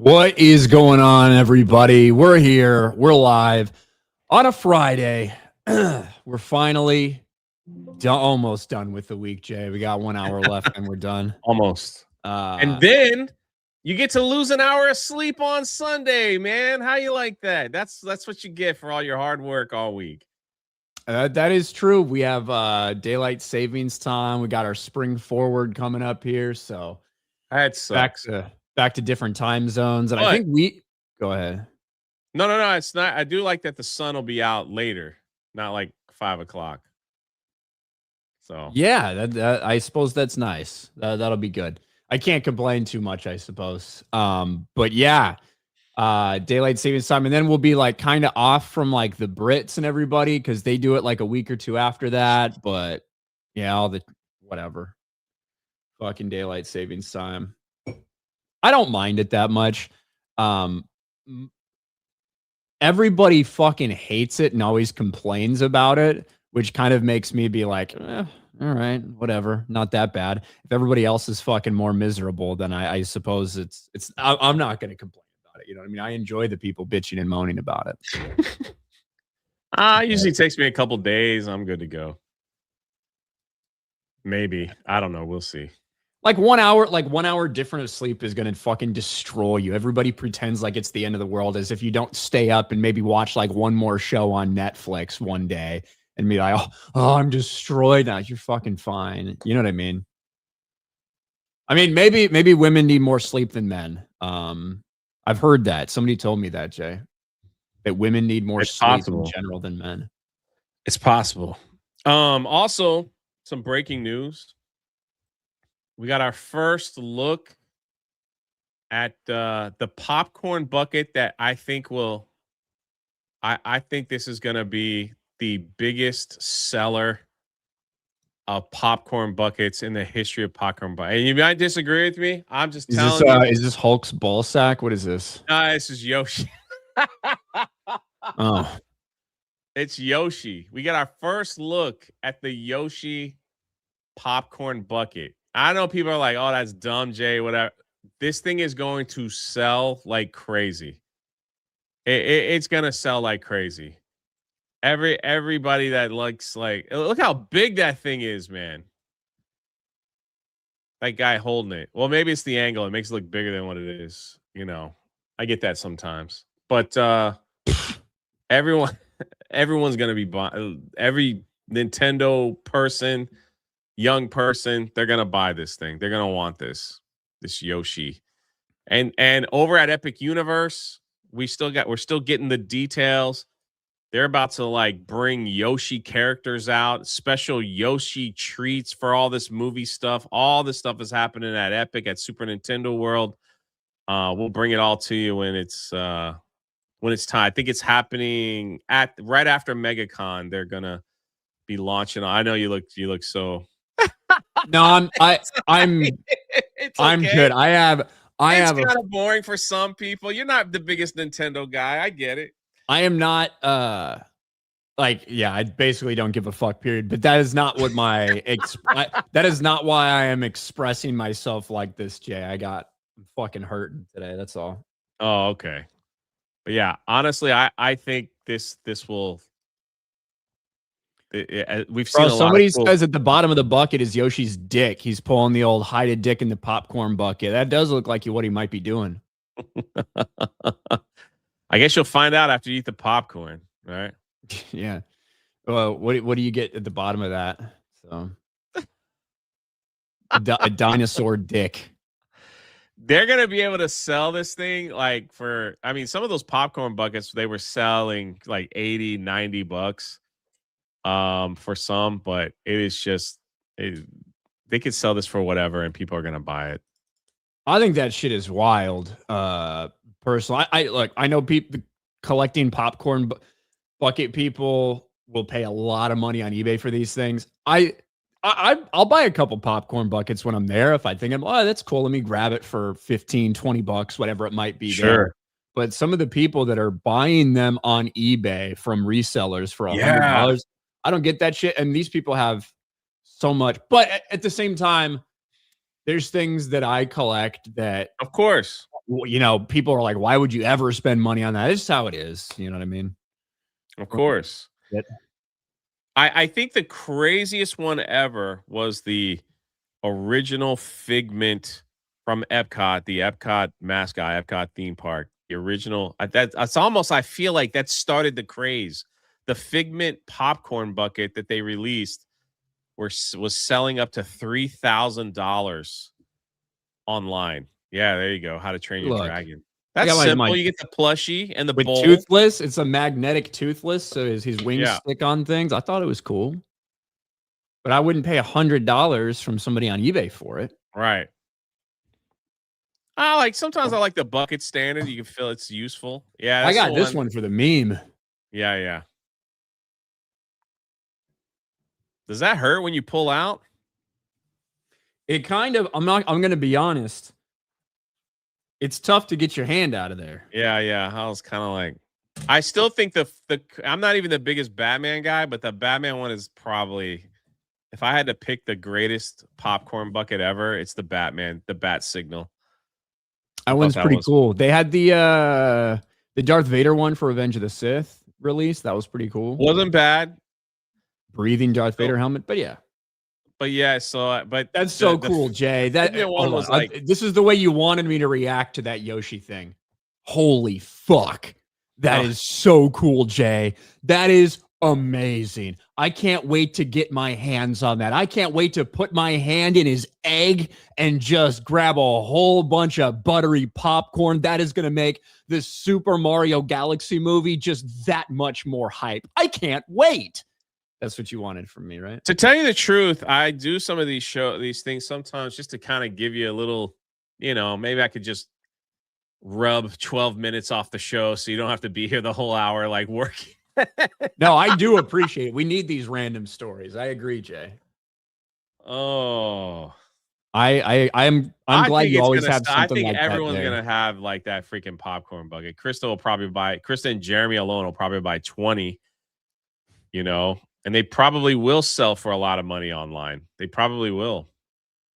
What is going on, everybody? We're here. We're live on a Friday. We're finally almost done with the week, Jay. We got 1 hour left and we're done. Almost. And then you get to lose an hour of sleep on Sunday, man. How you like that? That's what you get for all your hard work all week. That is true. We have daylight savings time. We got our spring forward coming up here. So that sucks. Back to different time zones. And I think go ahead. No, it's not. I do like that the sun will be out later, not like 5 o'clock. So yeah, I suppose that's nice. That'll be good. I can't complain too much, I suppose. But yeah, daylight savings time, and then we'll be like kind of off from like the Brits and everybody because they do it like a week or two after that. But yeah, all the whatever, fucking daylight savings time. I don't mind it that much. Everybody fucking hates it and always complains about it, which kind of makes me be like, all right, whatever, not that bad. If everybody else is fucking more miserable, then I suppose I'm not going to complain about it. You know what I mean? I enjoy the people bitching and moaning about it. Usually takes me a couple days. I'm good to go. Maybe. I don't know. We'll see. Like 1 hour different of sleep is going to fucking destroy you. Everybody pretends like it's the end of the world as if you don't stay up and maybe watch like one more show on Netflix one day and be like, oh, I'm destroyed now. You're fucking fine. You know what I mean? I mean, maybe women need more sleep than men. I've heard that. Somebody told me that, Jay, that women need more sleep in general than men. It's possible. Also, some breaking news. We got our first look at the popcorn bucket that I think will. I think this is going to be the biggest seller of popcorn buckets in the history of popcorn buckets. And you might disagree with me. I'm just telling you. Is this Hulk's ball sack? What is this? This is Yoshi. Oh, it's Yoshi. We got our first look at the Yoshi popcorn bucket. I know people are like, oh, that's dumb, Jay, whatever. This thing is going to sell like crazy. It's going to sell like crazy. Everybody that likes, like, look how big that thing is, man. That guy holding it. Well, maybe it's the angle. It makes it look bigger than what it is. You know, I get that sometimes. But everyone's going to be buying. Every Nintendo person, young person, they're gonna buy this thing. They're gonna want this Yoshi. And over at Epic Universe, we're still getting the details. They're about to like bring Yoshi characters out, special Yoshi treats for all this movie stuff. All this stuff is happening at Epic at Super Nintendo World. We'll bring it all to you when it's time. I think it's happening right after MegaCon. They're gonna be launching. I know you look so. No, I'm okay. Good. It's kind of boring for some people. You're not the biggest Nintendo guy. I get it. I am not like, yeah, I basically don't give a fuck, period. But that is not what that is not why I am expressing myself like this, Jay. I'm fucking hurting today. That's all. Oh, okay. But yeah, honestly, I think this will. We've seen Bro, a lot of somebody cool. says at the bottom of the bucket is Yoshi's dick. He's pulling the old hide a dick in the popcorn bucket. That does look like what he might be doing. I guess you'll find out after you eat the popcorn, right? Yeah. Well, what do you get at the bottom of that? So a dinosaur dick. They're gonna be able to sell this thing like for. I mean, some of those popcorn buckets they were selling like 80, 90 bucks for some, but it is just they could sell this for whatever and people are gonna buy it. I think that shit is wild. Personally, I look. I know people collecting popcorn bucket people will pay a lot of money on eBay for these things. I'll buy a couple popcorn buckets when I'm there if I think oh, that's cool. Let me grab it for 15, 20 bucks, whatever it might be there. But some of the people that are buying them on eBay from resellers for $100, I don't get that shit. And these people have so much. But at the same time, there's things that I collect that, of course, people are like, why would you ever spend money on that? It's just how it is. You know what I mean? Of course. I think the craziest one ever was the original Figment from Epcot, the Epcot mascot, Epcot theme park. The original, that's almost, I feel like that started the craze. The Figment popcorn bucket that they released was selling up to $3,000 online. Yeah, there you go. How to Train Your Dragon. That's simple. You get the plushie and the bowl. Toothless. It's a magnetic toothless, so his wings stick on things. I thought it was cool, but I wouldn't pay $100 from somebody on eBay for it. Right. Sometimes I like the bucket standard. You can feel it's useful. Yeah, I got this one for the meme. Yeah. Does that hurt when you pull out? It kind of. I'm going to be honest. It's tough to get your hand out of there. Yeah. I was kind of like, I still think I'm not even the biggest Batman guy, but the Batman one is probably, if I had to pick the greatest popcorn bucket ever, it's the Batman, the Bat Signal. That one's pretty cool. They had the Darth Vader one for Revenge of the Sith release. That was pretty cool. Wasn't bad. Breathing Darth Vader helmet, but yeah. But yeah, so that's so cool, Jay. That one was like, this is the way you wanted me to react to that Yoshi thing. Holy fuck. That is so cool, Jay. That is amazing. I can't wait to get my hands on that. I can't wait to put my hand in his egg and just grab a whole bunch of buttery popcorn. That is going to make this Super Mario Galaxy movie just that much more hype. I can't wait. That's what you wanted from me, right? To tell you the truth, I do some of these things sometimes just to kind of give you a little, maybe I could just rub 12 minutes off the show so you don't have to be here the whole hour like working. No, I do appreciate it. We need these random stories. I agree, Jay. Oh. I'm glad you always have something like that. I think everyone's gonna have like that freaking popcorn bucket. Krista and Jeremy alone will probably buy 20, and they probably will sell for a lot of money online. They probably will.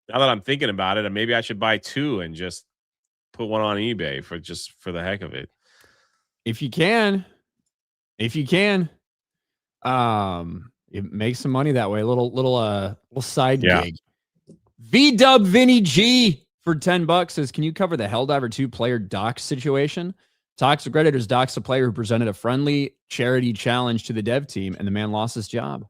Now that I'm thinking about it, maybe I should buy 2 and just put one on eBay for the heck of it. If you can, it makes some money that way. A little side gig. V-Dub Vinny G for $10 says, can you cover the Helldiver 2 player dox situation? Toxic Redditors doxed a player who presented a friendly charity challenge to the dev team, and the man lost his job.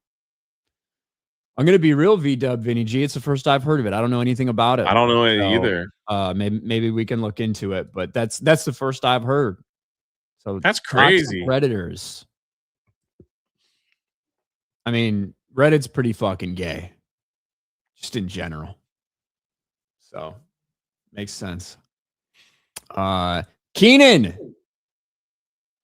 I'm going to be real, V-Dub Vinny G. It's the first I've heard of it. I don't know anything about it. I don't know it either. Maybe we can look into it, but that's the first I've heard. So that's crazy. Redditors. I mean, Reddit's pretty fucking gay, just in general. So makes sense. Keenan,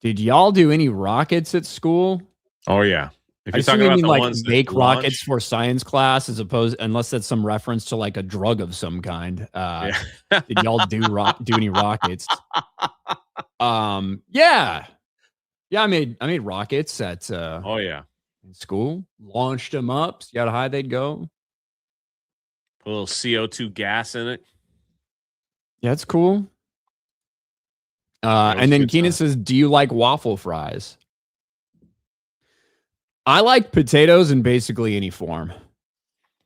did y'all do any rockets at school? Oh yeah. If you're talking about the ones that make rockets for science class, unless that's some reference to like a drug of some kind. Did y'all do any rockets? Yeah. Yeah, I made rockets at Oh yeah, in school. Launched them up. See how high they'd go. put a little CO2 gas in it. Yeah, it's cool. Yeah, it was And a then good Keenan time. says, "Do you like waffle fries?" I like potatoes in basically any form.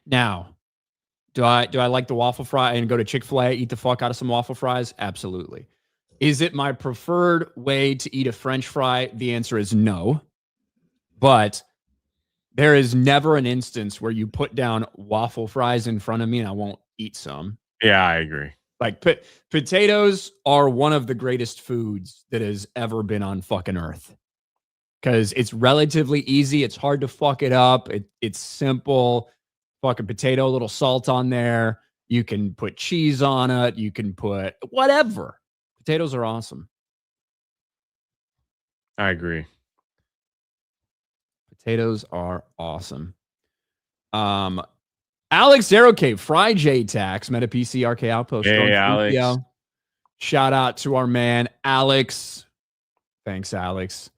Now, do I like the waffle fry and go to Chick-fil-A, eat the fuck out of some waffle fries? Absolutely. Is it my preferred way to eat a French fry? The answer is no. But there is never an instance where you put down waffle fries in front of me and I won't eat some. Yeah, I agree. Like potatoes are one of the greatest foods that has ever been on fucking earth because it's relatively easy. It's hard to fuck it up. It's simple. Fucking potato, a little salt on there. You can put cheese on it. You can put whatever. Potatoes are awesome. I agree. Potatoes are awesome. Alex Aerocave, Fry J Tax, Meta PC, RK Outpost. Hey, Alex. CPO. Shout out to our man, Alex. Thanks, Alex.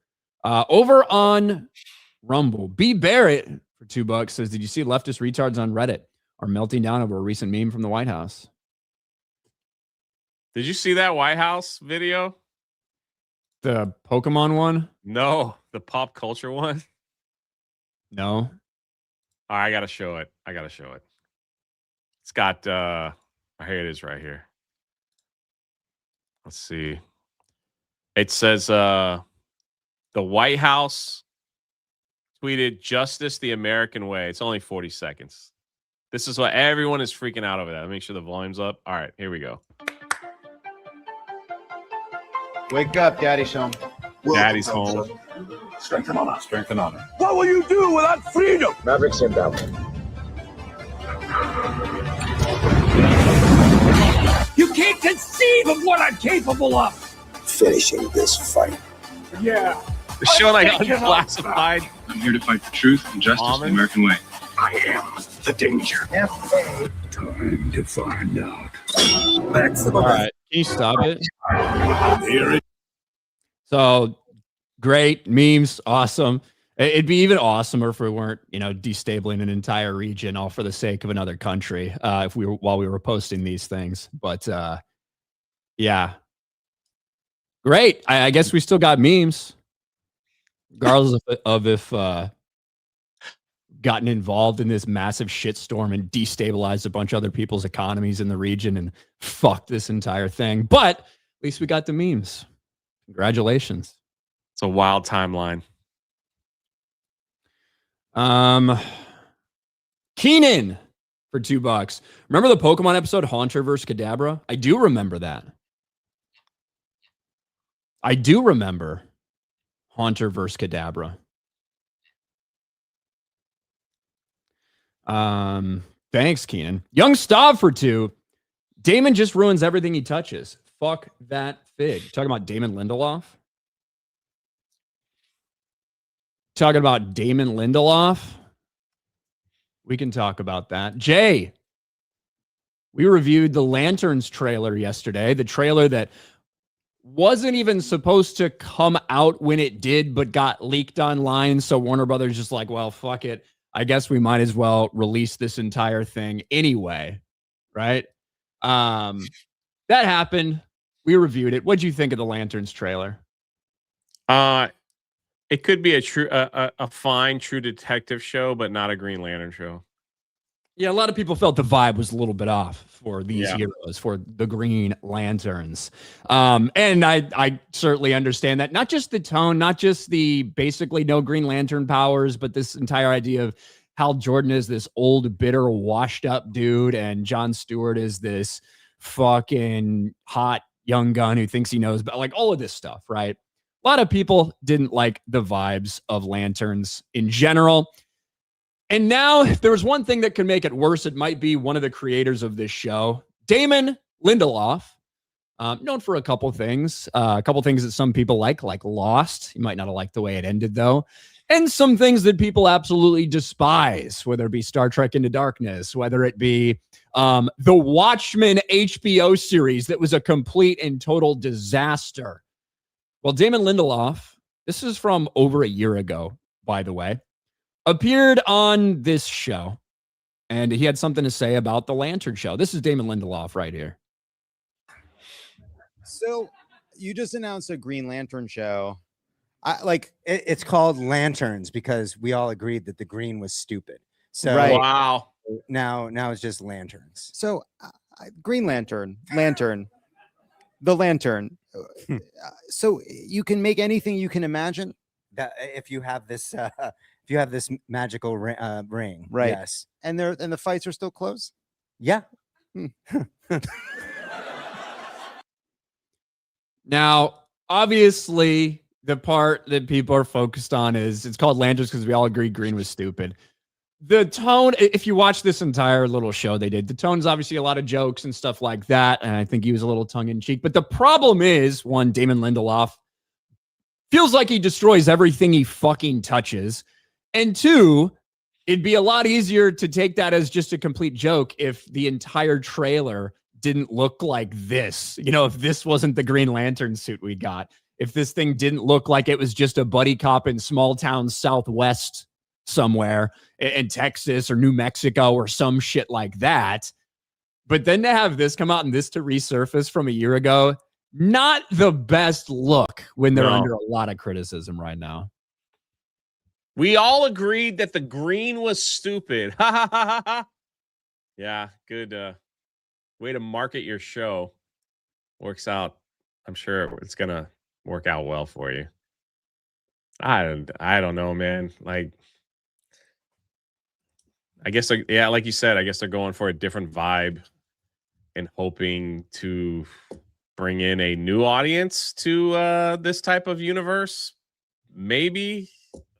Over on Rumble, B. Barrett for $2 says, "Did you see leftist retards on Reddit are melting down over a recent meme from the White House?" Did you see that White House video? The Pokemon one? No, the pop culture one. No. I gotta show it. It's got here it is right here. Let's see. It says the White House tweeted "Justice the American Way." It's only 40 seconds. This is what everyone is freaking out over that. Make sure the volume's up. All right, here we go. Wake up, Daddy's home. Daddy's home. Strength and honor. Strength and honor. What will you do without freedom? Mavericks inbound. You can't conceive of what I'm capable of. Finishing this fight. Yeah. They're showing like unclassified. I'm here to fight for truth and justice the American way. I am the danger. Time to find out. All right. Can you stop it? Here it So great memes, awesome. It'd be even awesomer if we weren't, destabling an entire region all for the sake of another country. While we were posting these things, but yeah, great. I guess we still got memes, regardless of if gotten involved in this massive shitstorm and destabilized a bunch of other people's economies in the region and fucked this entire thing. But at least we got the memes. Congratulations. It's a wild timeline. Keenan for $2. Remember the Pokemon episode Haunter vs. Kadabra? I do remember that. I do remember Haunter vs. Kadabra. Thanks, Keenan. Young Stav for 2. Damon just ruins everything he touches. Fuck that fig. Talking about Damon Lindelof? Talking about Damon Lindelof? We can talk about that. Jay, we reviewed the Lanterns trailer yesterday. The trailer that wasn't even supposed to come out when it did, but got leaked online. So Warner Brothers just like, well, fuck it. I guess we might as well release this entire thing anyway. Right? That happened. We reviewed it. What'd you think of the Lanterns trailer? It could be a fine True Detective show, but not a Green Lantern show. Yeah, a lot of people felt the vibe was a little bit off for these heroes, for the Green Lanterns. And I certainly understand that. Not just the tone, not just the basically no Green Lantern powers, but this entire idea of Hal Jordan is this old, bitter, washed up dude, and Jon Stewart is this fucking hot young gun who thinks he knows, but like all of this stuff, right? A lot of people didn't like the vibes of Lanterns in general. And now, if there was one thing that could make it worse, it might be one of the creators of this show, Damon Lindelof, known for a couple things that some people like Lost. You might not have liked the way it ended, though. And some things that people absolutely despise, whether it be Star Trek Into Darkness, whether it be the Watchmen HBO series that was a complete and total disaster. Well, Damon Lindelof This is from over a year ago, by the way, appeared on this show, and he had something to say about the Lantern show. This is Damon Lindelof right here. So you just announced a Green Lantern show. It's called Lanterns because we all agreed that the green was stupid. So Right. Wow. now it's just lanterns. So Green Lantern, the Lantern. So you can make anything you can imagine. That if you have this magical ring, Right. Yes. And the fights are still close. Yeah. Now, obviously, the part that people are focused on is it's called Lanterns because we all agree green was stupid. The tone, if you watch this entire little show they did, the tone's obviously a lot of jokes and stuff like that. And I think he was a little tongue in cheek. But the problem is, one, Damon Lindelof feels like he destroys everything he fucking touches. And two, it'd be a lot easier to take that as just a complete joke if the entire trailer didn't look like this. You know, if this wasn't the Green Lantern suit we got, if this thing didn't look like it was just a buddy cop in small town Southwest somewhere in Texas or New Mexico or some shit like that. But then to have this come out and this to resurface from a year ago, not the best look when they're under a lot of criticism right now. We all agreed that the green was stupid. Ha ha ha ha ha. Yeah, good way to market your show. Works out. I'm sure it's gonna work out well for you. I don't know, man. Like, I guess like you said, I guess they're going for a different vibe and hoping to bring in a new audience to this type of universe. Maybe.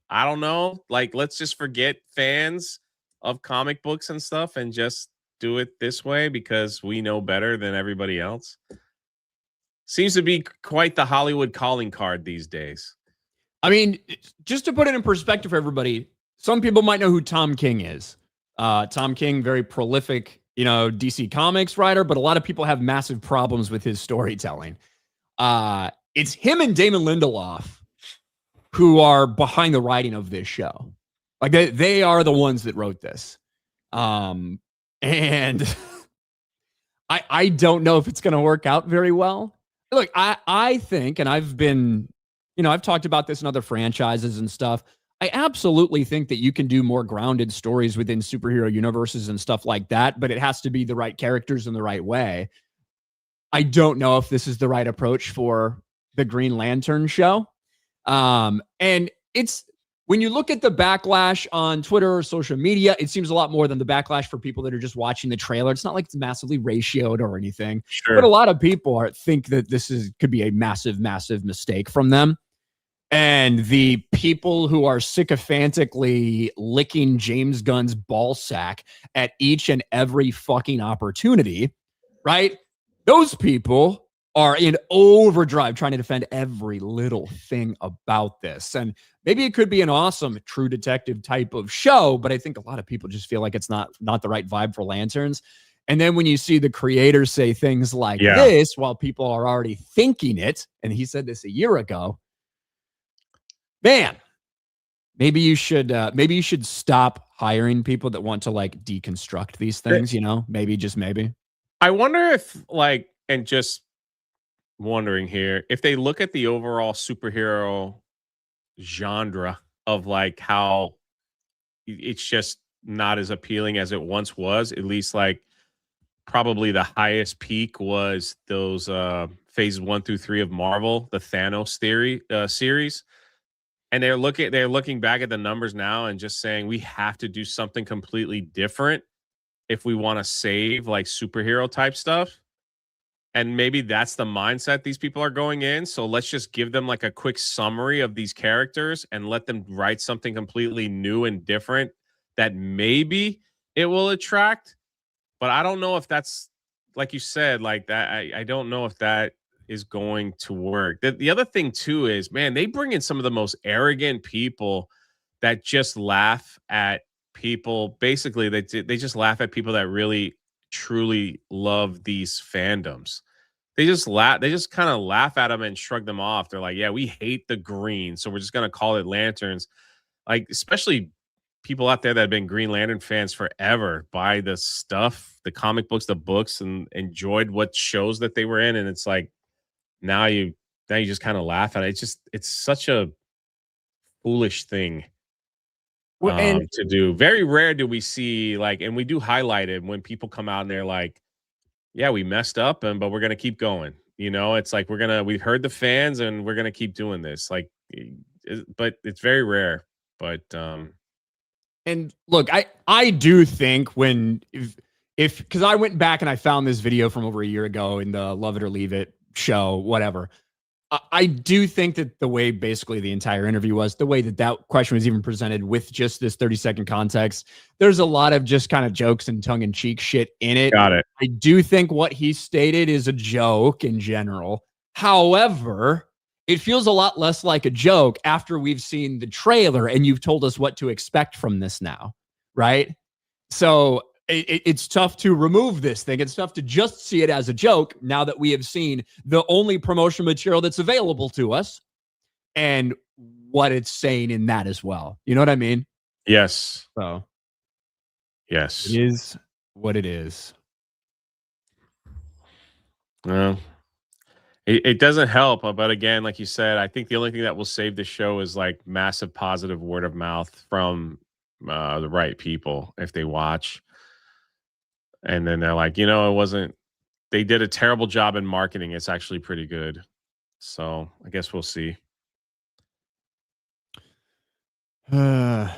I don't know. Like, let's just forget fans of comic books and stuff and just do it this way because we know better than everybody else. Seems to be quite the Hollywood calling card these days. I mean, just to put it in perspective for everybody, some people might know who Tom King is. Tom King, very prolific, DC Comics writer, but a lot of people have massive problems with his storytelling. It's him and Damon Lindelof who are behind the writing of this show. Like they are the ones that wrote this. And I don't know if it's going to work out very well. Look, I think, and I've been, I've talked about this in other franchises and stuff. I absolutely think that you can do more grounded stories within superhero universes and stuff like that, but it has to be the right characters in the right way. I don't know if this is the right approach for the Green Lantern show. And it's, when you look at the backlash on Twitter or social media, it seems a lot more than the backlash for people that are just watching the trailer. It's not like it's massively ratioed or anything, but a lot of people think that this could be a massive, massive mistake from them. And the people who are sycophantically licking James Gunn's ball sack at each and every fucking opportunity, right? Those people are in overdrive trying to defend every little thing about this. And maybe it could be an awesome True Detective type of show, but I think a lot of people just feel like it's not the right vibe for Lanterns. And then when you see the creators say things like this, while people are already thinking it, and he said this a year ago, man, maybe you should stop hiring people that want to like deconstruct these things, maybe, just maybe. I wonder if and just wondering here, if they look at the overall superhero genre of like how it's just not as appealing as it once was, at least probably the highest peak was those phases 1 through 3 of Marvel, the Thanos series. And they're looking back at the numbers now and just saying we have to do something completely different if we want to save superhero type stuff. And maybe that's the mindset these people are going in. So let's just give them a quick summary of these characters and let them write something completely new and different that maybe it will attract. But I don't know if that's, like you said, like that. I don't know if that is going to work. The other thing too is, man, they bring in some of the most arrogant people that just laugh at people. Basically, they just laugh at people that really truly love these fandoms. they just laugh. They just kind of laugh at them and shrug them off. They're like, "Yeah, we hate the green, so we're just gonna call it lanterns." Like, especially people out there that have been Green Lantern fans forever, buy the stuff, the comic books, the books, and enjoyed what shows that they were in. And it's like now you just kind of laugh at it. It's such a foolish thing to do. Very rare do we see like, and we do highlight it when people come out and they're like, yeah, we messed up, but we're gonna keep going. You know, it's like we've heard the fans and we're gonna keep doing this. Like, but it's very rare. But and look, I do think when if because I went back and I found this video from over a year ago in the Love It or Leave It show, whatever. I do think that the way basically the entire interview was, the way that question was even presented with just this 30-second context, there's a lot of just kind of jokes and tongue-in-cheek shit in it. Got it. I do think what he stated is a joke in general. However, it feels a lot less like a joke after we've seen the trailer and you've told us what to expect from this now, right? So it's tough to remove this thing. It's tough to just see it as a joke now that we have seen the only promotional material that's available to us and what it's saying in that as well. You know what I mean? Yes. So, yes. It is what it is. Well, it doesn't help. But again, like you said, I think the only thing that will save the show is like massive positive word of mouth from the right people if they watch. And then they're like, they did a terrible job in marketing. It's actually pretty good. So I guess we'll see. Yeah.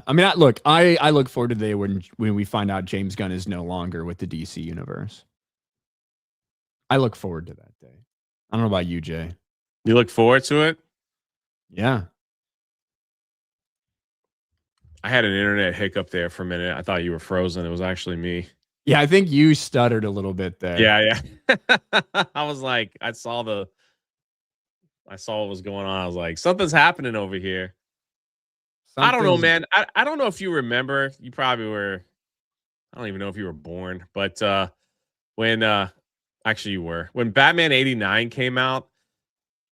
I mean, look, I look forward to the day when we find out James Gunn is no longer with the DC universe. I look forward to that day. I don't know about you, Jay. You look forward to it? Yeah. I had an internet hiccup there for a minute. I thought you were frozen. It was actually me. Yeah, I think you stuttered a little bit there. Yeah. I was like, I saw what was going on. I was like, something's happening over here. I don't know, man. I don't know if you remember. You probably were. I don't even know if you were born, but when actually you were. When Batman 89 came out,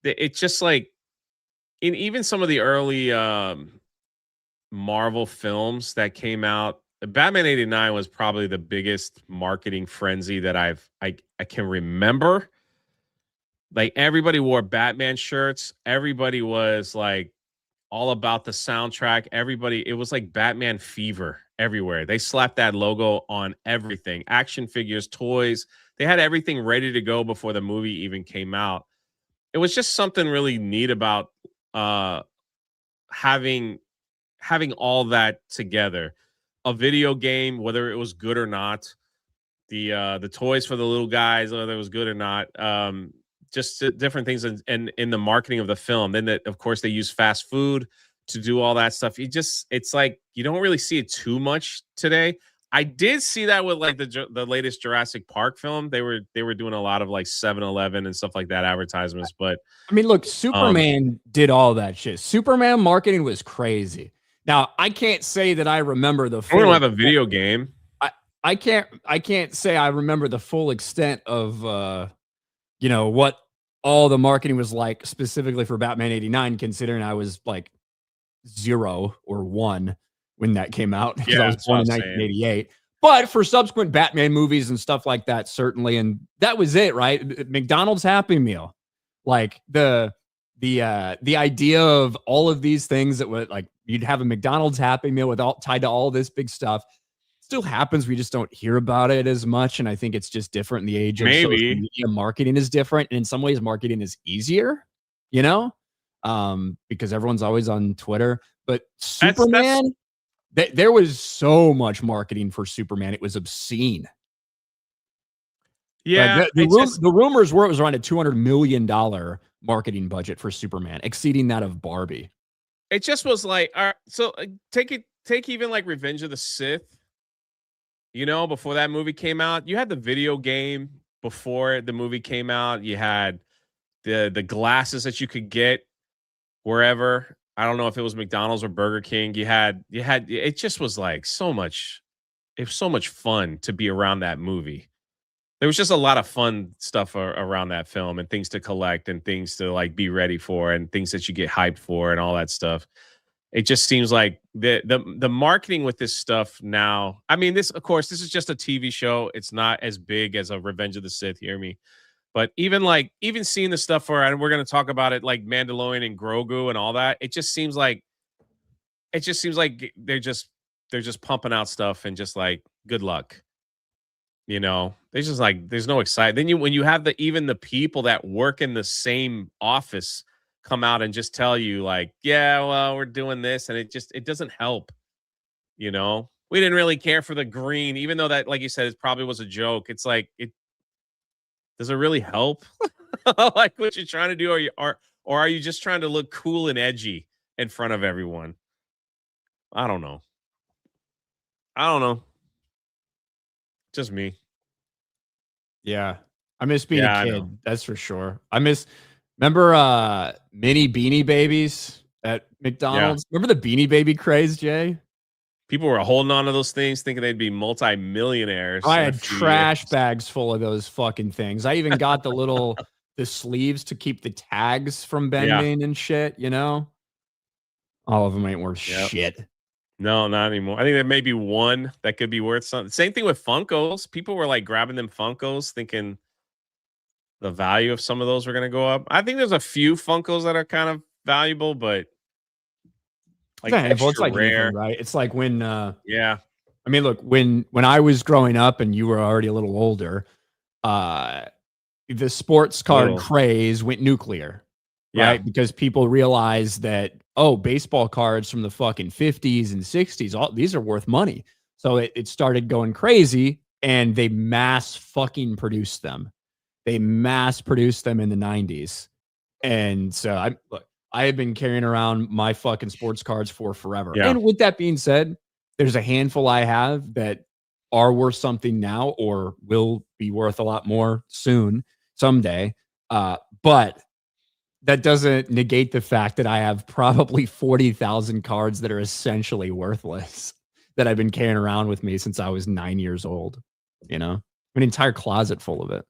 it's just like in even some of the early Marvel films that came out, Batman 89 was probably the biggest marketing frenzy that I can remember. Like everybody wore Batman shirts. Everybody was like all about the soundtrack. It was like Batman fever everywhere. They slapped that logo on everything. Action figures, toys. They had everything ready to go before the movie even came out. It was just something really neat about having all that together. A video game, whether it was good or not, the toys for the little guys, whether it was good or not, just different things in the marketing of the film. Then of course they use fast food to do all that stuff. It's like you don't really see it too much today. I did see that with like the latest Jurassic Park film. They were doing a lot of like 7-Eleven and stuff like that advertisements. But I mean, look, Superman did all that shit. Superman marketing was crazy. Now, I can't say that I remember the full. We don't have a video game. I can't say I remember the full extent of what all the marketing was like specifically for Batman 89, considering I was like 0 or 1 when that came out. Because I was born in 1988. But for subsequent Batman movies and stuff like that, certainly, and that was it, right? McDonald's Happy Meal, like the idea of all of these things that would like you'd have a McDonald's Happy Meal tied to all this big stuff. Still happens. We just don't hear about it as much, and I think it's just different in the age of social media. Marketing is different, and in some ways, marketing is easier. Because everyone's always on Twitter. But Superman. There was so much marketing for Superman. It was obscene. Yeah. The rumors were it was around a $200 million marketing budget for Superman, exceeding that of Barbie. It just was like, all right, so take even like Revenge of the Sith, before that movie came out. You had the video game before the movie came out. You had the glasses that you could get wherever. I don't know if it was McDonald's or Burger King. You had it just was like so much. It was so much fun to be around that movie. there was just a lot of fun stuff around that film and things to collect and things to like be ready for and things that you get hyped for and all that stuff. It just seems like the marketing with this stuff now. I mean, this, of course, this is just a TV show. It's not as big as a Revenge of the Sith. Hear me. But even seeing the stuff for, and we're going to talk about it, like Mandalorian and Grogu and all that. It just seems like they're just pumping out stuff and just like good luck. You know, there's just like there's no excitement. Then when you have even the people that work in the same office come out and just tell you like, yeah, well, we're doing this, and it doesn't help. You know, we didn't really care for the green, even though that, like you said, it probably was a joke. It's like does it really help? Like what you're trying to do, or are you just trying to look cool and edgy in front of everyone? I don't know. Just me. Yeah. I miss being Yeah, a I kid. know. That's for sure. Remember mini Beanie Babies at McDonald's? Remember the Beanie Baby craze, Jay? People were holding on to those things thinking they'd be multi-millionaires. I in a had few trash years. bags full of those fucking things. I even got the sleeves to keep the tags from bending and shit, you know? All of them ain't worth shit. No, not anymore. I think there may be one that could be worth something. Same thing with Funkos. People were like grabbing them Funkos thinking the value of some of those were going to go up. I think there's a few Funkos that are kind of valuable, but like It's extra like rare. anything, right? It's like when Yeah. I mean, look, when I was growing up and you were already a little older, the sports card craze went nuclear, right? Because people realized that, oh, baseball cards from the fucking 50s and 60s, these are worth money. So it started going crazy, and they mass fucking produced them. They mass produced them in the 90s. And so I have been carrying around my fucking sports cards for forever. Yeah. And with that being said, there's a handful I have that are worth something now or will be worth a lot more soon, someday. But that doesn't negate the fact that I have probably 40,000 cards that are essentially worthless that I've been carrying around with me since I was 9 years old. You know, an entire closet full of it.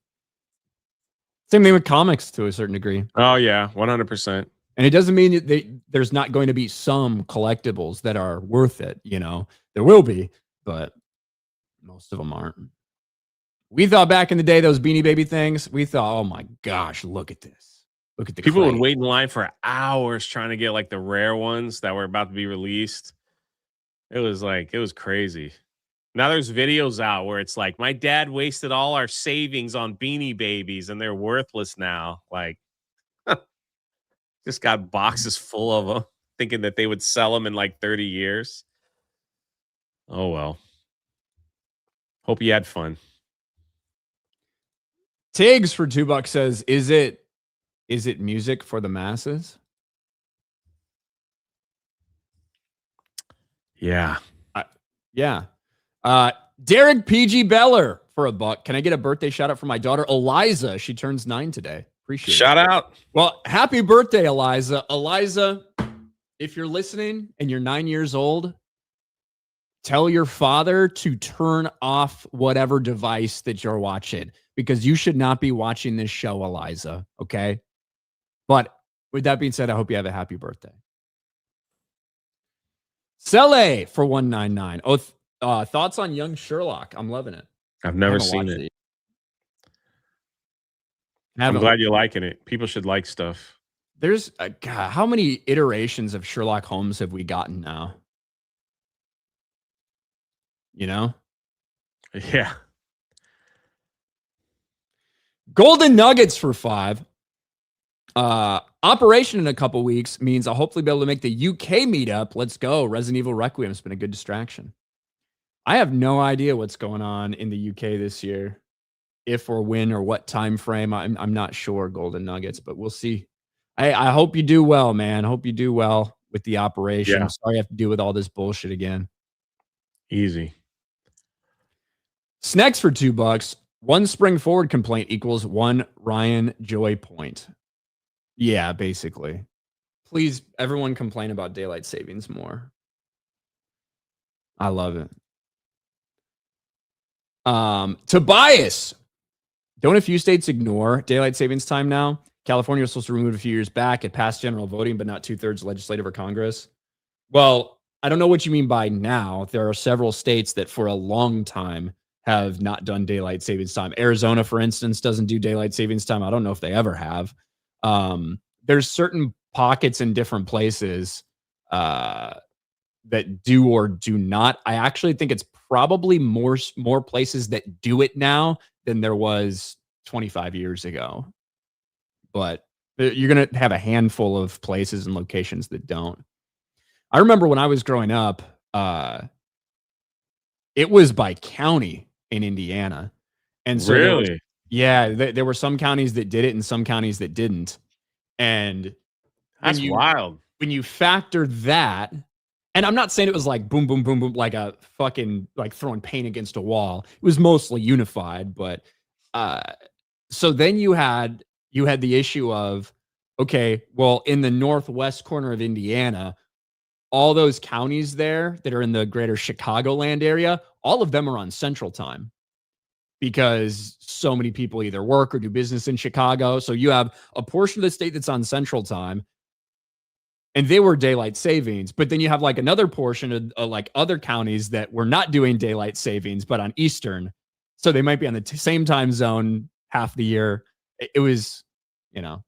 Same thing with comics to a certain degree. Oh, yeah, 100%. And it doesn't mean that there's not going to be some collectibles that are worth it. You know, there will be, but most of them aren't. We thought back in the day, those Beanie Baby things, we thought, oh my gosh, look at this. Look at the people crate. would wait in line for hours trying to get like the rare ones that were about to be released. It was crazy. Now there's videos out where it's like, my dad wasted all our savings on Beanie Babies and they're worthless now. Like, just got boxes full of them, thinking that they would sell them in like 30 years. Oh, well. Hope you had fun. Tiggs for $2 says, is it music for the masses? Yeah. Yeah. Derek PG Beller for $1. Can I get a birthday shout out for my daughter, Eliza? She turns 9 today. Appreciate it. Shout out. Well, happy birthday, Eliza. Eliza, if you're listening and you're 9 years old, tell your father to turn off whatever device that you're watching, because you should not be watching this show, Eliza. Okay. But with that being said, I hope you have a happy birthday. Sele for $1.99. Oh, thoughts on Young Sherlock? I'm loving it. I've never seen it. I'm glad you're liking it. People should like stuff. There's God, how many iterations of Sherlock Holmes have we gotten now? You know? Yeah. Golden Nuggets for $5. Operation in a couple weeks means I'll hopefully be able to make the UK meetup. Let's go. Resident Evil Requiem has been a good distraction. I have no idea what's going on in the UK this year, if or when or what time frame. I'm not sure, Golden Nuggets, but we'll see. I hope you do well, man. Hope you do well with the operation. Yeah. Sorry I have to deal with all this bullshit again. Easy. Snacks for $2. One spring forward complaint equals one Ryan Joy point. Yeah, basically. Please, everyone complain about daylight savings more. I love it. Tobias Don't a few states ignore daylight savings time now? California was supposed to remove it a few years back. It passed general voting, but not 2/3 legislative or Congress. Well, I don't know what you mean by now. There are several states that for a long time have not done daylight savings time. Arizona, for instance, doesn't do daylight savings time. I don't know if they ever have. There's certain pockets in different places that do or do not. I actually think it's probably more places that do it now than there was 25 years ago. But you're going to have a handful of places and locations that don't. I remember when I was growing up, it was by county in Indiana. And so Really? there were some counties that did it and some counties that didn't. And That's wild. When you factor that, and I'm not saying it was like boom, boom, boom, boom, like a fucking like throwing paint against a wall. It was mostly unified, but so then you had the issue of, okay, well, in the northwest corner of Indiana, all those counties there that are in the greater Chicagoland area, all of them are on Central Time because so many people either work or do business in Chicago. So you have a portion of the state that's on Central Time, and they were daylight savings. But then you have like another portion of like other counties that were not doing daylight savings, but on Eastern. So they might be on the same time zone half the year. It was, a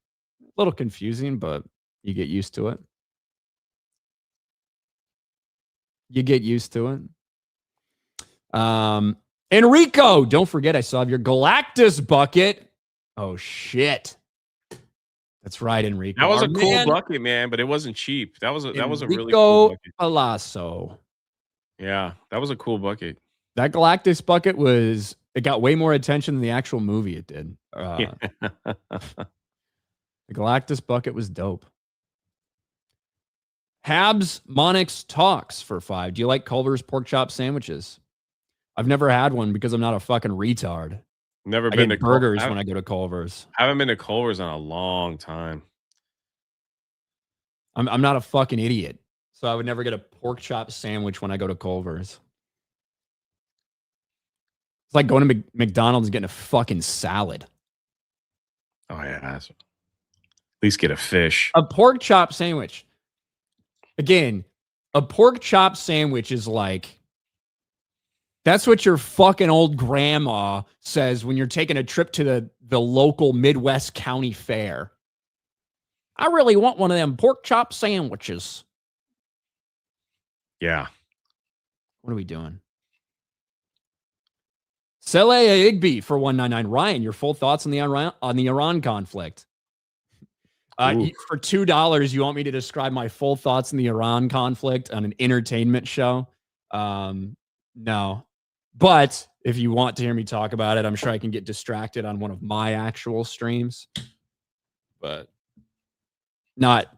little confusing, but you get used to it. Enrico, don't forget I still have your Galactus bucket. Oh shit. That's right, Enrico. That was a cool bucket, man, but it wasn't cheap. That was a really cool bucket. Palazzo. Yeah, that was a cool bucket. That Galactus bucket it got way more attention than the actual movie it did. The Galactus bucket was dope. Habs Monix Talks for 5. Do you like Culver's pork chop sandwiches? I've never had one because I'm not a fucking retard. Never I been get to burgers when I go to Culver's. I haven't been to Culver's in a long time. I'm not a fucking idiot. So I would never get a pork chop sandwich when I go to Culver's. It's like going to McDonald's and getting a fucking salad. Oh yeah, at least get a fish. A pork chop sandwich. Again, a pork chop sandwich is like, that's what your fucking old grandma says when you're taking a trip to the local Midwest county fair. I really want one of them pork chop sandwiches. Yeah. What are we doing? Sele Igby for 199. Ryan, your full thoughts on the Iran conflict. For $2, you want me to describe my full thoughts on the Iran conflict on an entertainment show? No. But if you want to hear me talk about it, I'm sure I can get distracted on one of my actual streams. But not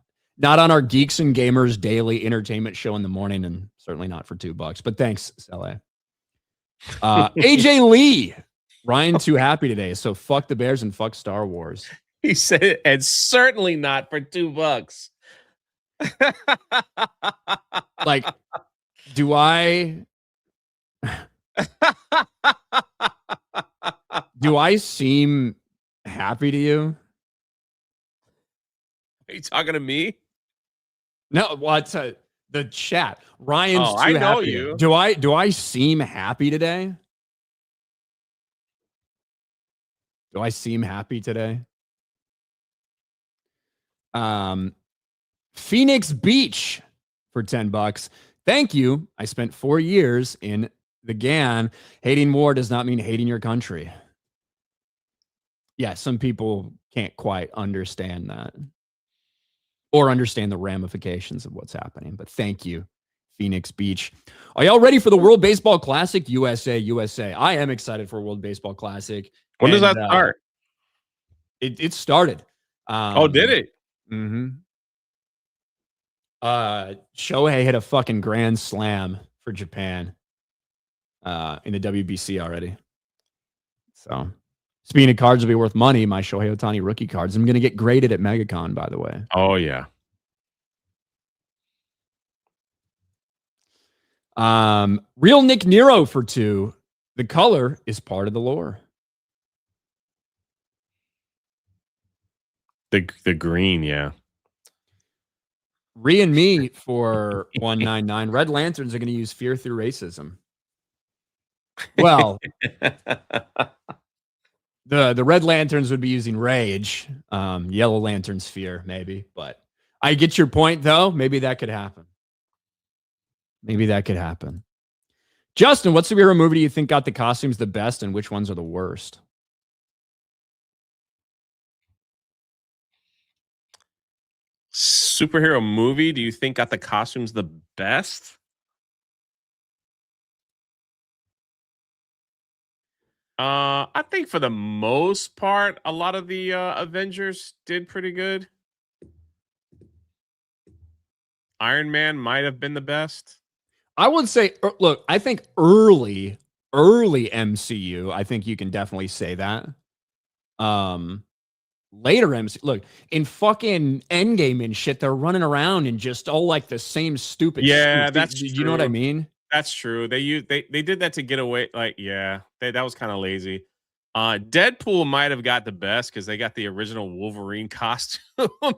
on our Geeks and Gamers daily entertainment show in the morning, and certainly not for $2. But thanks, Sele. AJ Lee. Ryan too happy today, so fuck the Bears and fuck Star Wars. He said it, and certainly not for $2. Like, do I seem happy to you? Are you talking to me? No, what's the chat? Ryan's too I know happy. you. Do I seem happy today? Do I seem happy today? Phoenix Beach for $10. Thank you. I spent 4 years in the GAN. Hating war does not mean hating your country. Yeah, some people can't quite understand that or understand the ramifications of what's happening. But thank you, Phoenix Beach. Are y'all ready for the World Baseball Classic? USA. I am excited for World Baseball Classic. When does that start? It started. Did it? Mm-hmm. Shohei hit a fucking grand slam for Japan in the WBC already. So, speaking of cards will be worth money, my Shohei Ohtani rookie cards. I'm going to get graded at MegaCon, by the way. Oh, yeah. Real Nick Nero for $2. The color is part of the lore. The green, yeah. Ree and me for 199. Red Lanterns are going to use fear through racism. Well, the Red Lanterns would be using rage. Yellow Lanterns fear, maybe. But I get your point, though. Maybe that could happen. Maybe that could happen. Justin, what superhero movie do you think got the costumes the best, and which ones are the worst? Superhero movie, do you think got the costumes the best? I think for the most part, a lot of the Avengers did pretty good. Iron Man might have been the best. I would say, look, I think early MCU, I think you can definitely say that. Later MCU, look, in fucking Endgame and shit, they're running around in just all like the same stupid Yeah, suits. that's you know what I true. mean? That's true. They did that to get away. Like, yeah, that was kind of lazy. Deadpool might have got the best because they got the original Wolverine costume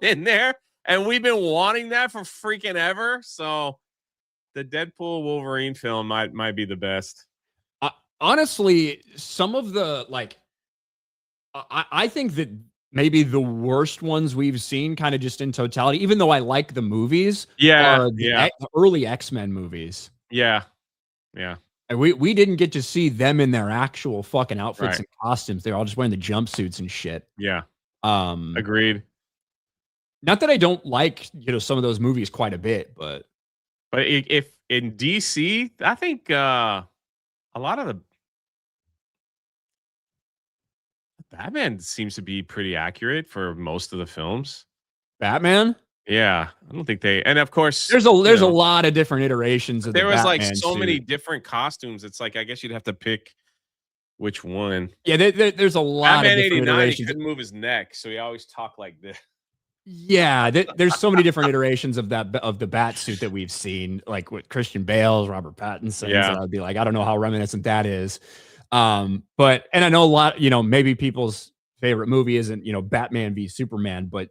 in there, and we've been wanting that for freaking ever. So the Deadpool Wolverine film might be the best. Honestly, some of the like, I think that maybe the worst ones we've seen, kind of just in totality, even though I like the movies, are the early X-Men movies. Yeah. And we didn't get to see them in their actual fucking outfits Right. and costumes. They're all just wearing the jumpsuits and shit. Yeah. Agreed. Not that I don't like, some of those movies quite a bit, but if in DC, I think a lot of the Batman seems to be pretty accurate for most of the films. Batman? Yeah, I don't think they, and of course, there's a lot of different iterations of there the was Batman like so suit. many different costumes. It's like I guess you'd have to pick which one. Yeah, there's a lot Batman of different 89, iterations. he couldn't move his neck, so he always talked like this. Yeah, there's so many different iterations of the bat suit that we've seen, like with Christian Bale's, Robert Pattinson's. Yeah. And I'd be like, I don't know how reminiscent that is. But I know a lot, maybe people's favorite movie isn't, Batman v Superman, but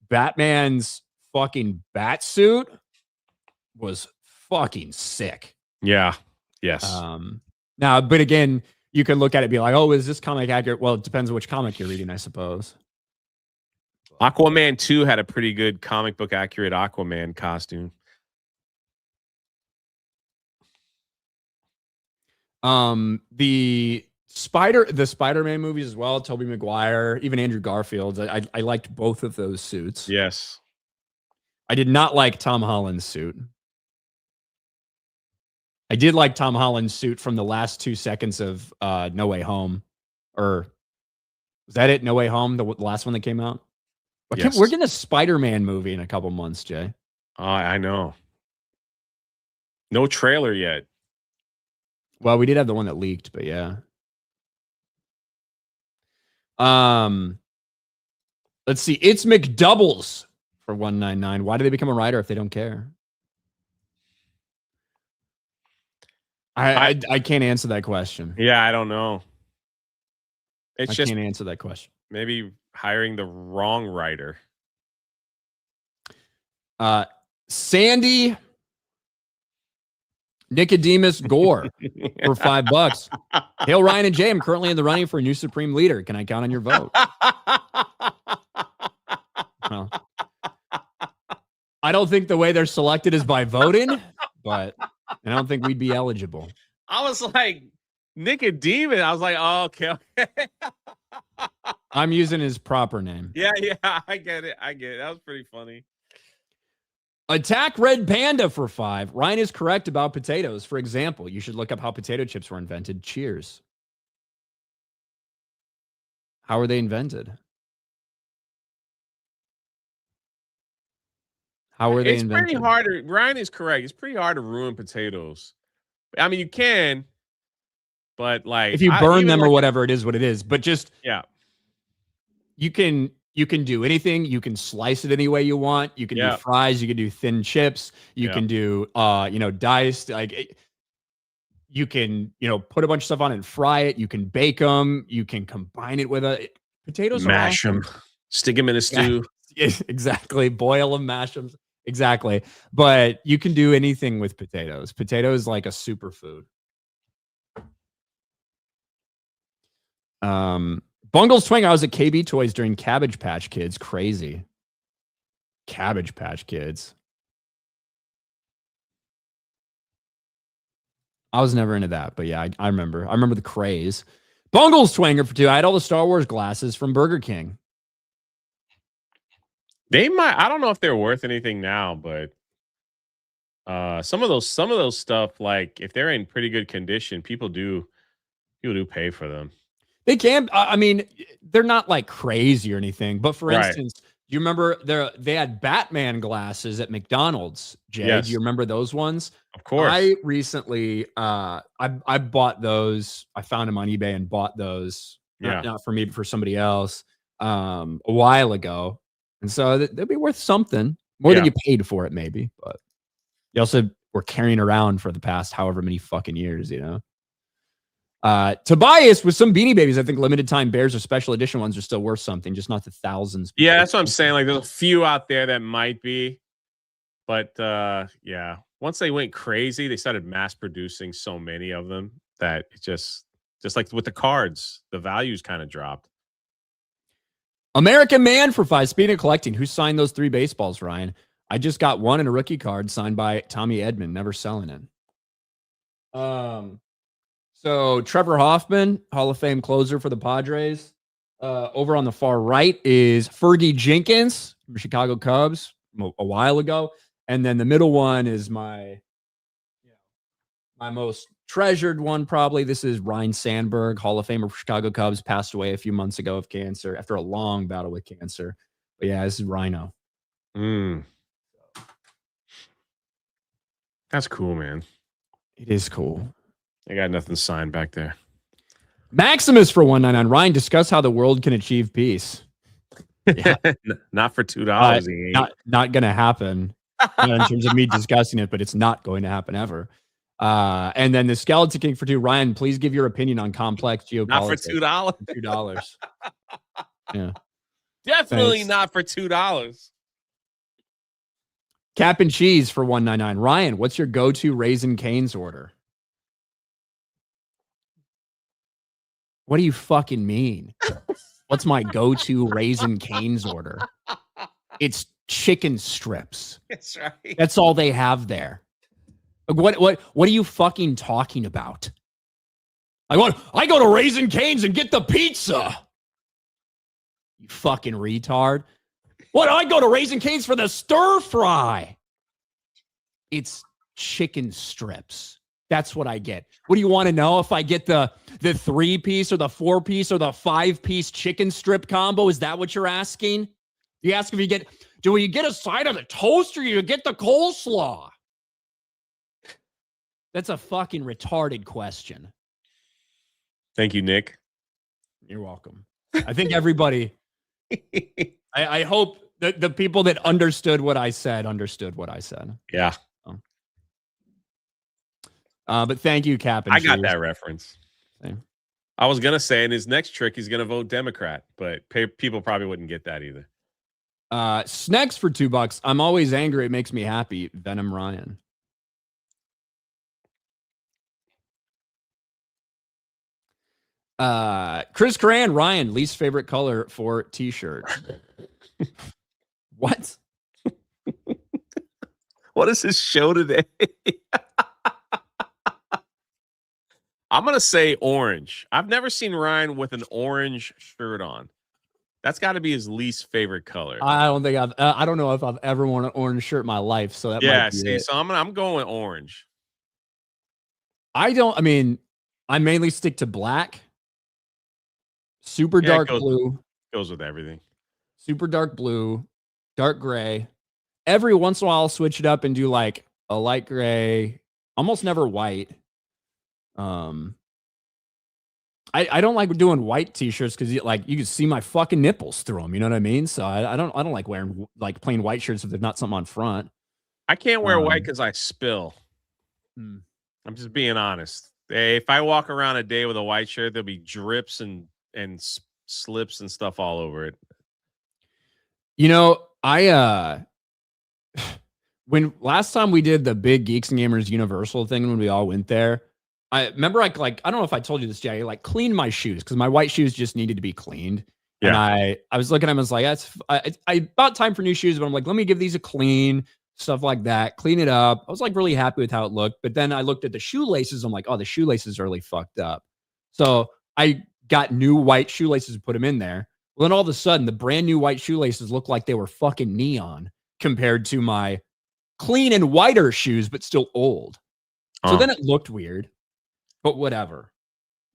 Batman's fucking bat suit was fucking sick. Yeah. Yes. Now, but again, you can look at it and be like, oh, is this comic accurate? Well, it depends on which comic you're reading, I suppose. Aquaman 2 had a pretty good comic book accurate Aquaman costume. The Spider-Man movies as well, Tobey Maguire, even Andrew Garfield. I liked both of those suits. Yes. I did not like Tom Holland's suit. I did like Tom Holland's suit from the last 2 seconds of No Way Home. Or was that it? No Way Home, the last one that came out? Yes. We're getting a Spider-Man movie in a couple months, Jay. I know. No trailer yet. Well, we did have the one that leaked, but yeah. Let's see. It's McDoubles for 199. Why do they become a writer if they don't care? I can't answer that question. Yeah, I don't know. I can't answer that question. Maybe hiring the wrong writer. Sandy Nicodemus Gore for $5. Hail Ryan and Jay. I'm currently in the running for a new Supreme Leader. Can I count on your vote? Well, I don't think the way they're selected is by voting, but I don't think we'd be eligible. I was like, Nicodemus. I was like, oh, okay. I'm using his proper name. Yeah, I get it. That was pretty funny. Attack Red Panda for $5. Ryan is correct about potatoes. For example, you should look up how potato chips were invented. Cheers. How were they invented? How were they invented? It's pretty hard. Ryan is correct. It's pretty hard to ruin potatoes. I mean, you can, but like if you burn them or whatever, it is what it is. But just you can do anything. You can slice it any way you want. You can do fries. You can do thin chips. You can do diced. Like you can put a bunch of stuff on it and fry it. You can bake them. You can combine it with potatoes. Mash them. Stick them in a stew. Exactly. Boil them, mash them. Exactly. But you can do anything with potatoes. Potato is like a superfood. Bungles Twing. I was at KB Toys during Cabbage Patch Kids. Crazy. Cabbage Patch Kids. I was never into that, but yeah, I remember. I remember the craze. Bungles Twanger for 2. I had all the Star Wars glasses from Burger King. They might. I don't know if they're worth anything now, but some of those stuff, like if they're in pretty good condition, people do pay for them. They can. I mean, they're not like crazy or anything. But for instance, do you remember they had Batman glasses at McDonald's? Jay, Yes. do you remember those ones? Of course. I recently, I bought those. I found them on eBay and bought those. Not for me, but for somebody else. A while ago, and so they'd be worth something more than you paid for it, maybe. But you also were carrying around for the past however many fucking years, you know. Tobias with some Beanie Babies. I think limited time bears or special edition ones are still worth something, just not the thousands. Yeah, that's what I'm saying. Like there's a few out there that might be, but yeah. Once they went crazy, they started mass producing so many of them that it just like with the cards, the values kind of dropped. American Man for 5. Speaking of collecting, who signed those 3 baseballs, Ryan? I just got one in a rookie card signed by Tommy Edman, never selling it. So Trevor Hoffman, Hall of Fame closer for the Padres. Over on the far right is Fergie Jenkins from Chicago Cubs a while ago. And then the middle one is my most treasured one, probably. This is Ryne Sandberg, Hall of Famer for Chicago Cubs, passed away a few months ago of cancer after a long battle with cancer. But yeah, this is Rhino. That's cool, man. It is cool. I got nothing signed back there. Maximus for 199. Ryan, discuss how the world can achieve peace. Yeah. Not for $2. Not going to happen in terms of me discussing it, but it's not going to happen ever. And then the Skeleton King for 2. Ryan, please give your opinion on complex geopolitics. Not for $2. $2. Yeah. Definitely Thanks. not for $2. Cap and Cheese for 199. Ryan, what's your go-to Raising Cane's order? What do you fucking mean? What's my go-to Raising Cane's order? It's chicken strips. That's right. That's all they have there. What are you fucking talking about? I go to Raising Cane's and get the pizza. You fucking retard. What? I go to Raising Cane's for the stir fry. It's chicken strips. That's what I get. What do you want to know? If I get the 3-piece or the 4-piece or the 5-piece chicken strip combo? Is that what you're asking? You ask if do you get a side of the toast or you get the coleslaw? That's a fucking retarded question. Thank you, Nick. You're welcome. I think everybody, I hope that the people that understood what I said. Yeah. But thank you, Cap. I got that reference. Same. I was going to say in his next trick, he's going to vote Democrat, but people probably wouldn't get that either. Snacks for $2. I'm always angry. It makes me happy. Venom Ryan. Chris Cran, Ryan, least favorite color for t-shirt. What? What is this show today? I'm going to say orange. I've never seen Ryan with an orange shirt on. That's got to be his least favorite color. I don't know if I've ever worn an orange shirt in my life. So that might be it. So I'm going orange. I mainly stick to black, super dark blue. Goes with everything. Super dark blue, dark gray. Every once in a while, I'll switch it up and do like a light gray, almost never white. I don't like doing white t-shirts because you can see my fucking nipples through them. You know what I mean? So I don't like wearing like plain white shirts if there's not something on front. I can't wear white because I spill. I'm just being honest. If I walk around a day with a white shirt, there'll be drips and slips and stuff all over it. You know, when last time we did the big Geeks and Gamers Universal thing when we all went there, I remember I don't know if I told you this, Jay, like cleaned my shoes because my white shoes just needed to be cleaned. And I was looking at them, I was like, I about time for new shoes, but I'm like, let me give these a clean, stuff like that, clean it up. I was like really happy with how it looked. But then I looked at the shoelaces. I'm like, oh, the shoelaces are really fucked up. So I got new white shoelaces and put them in there. Well, then all of a sudden, the brand new white shoelaces looked like they were fucking neon compared to my clean and whiter shoes, but still old. So then it looked weird, but whatever.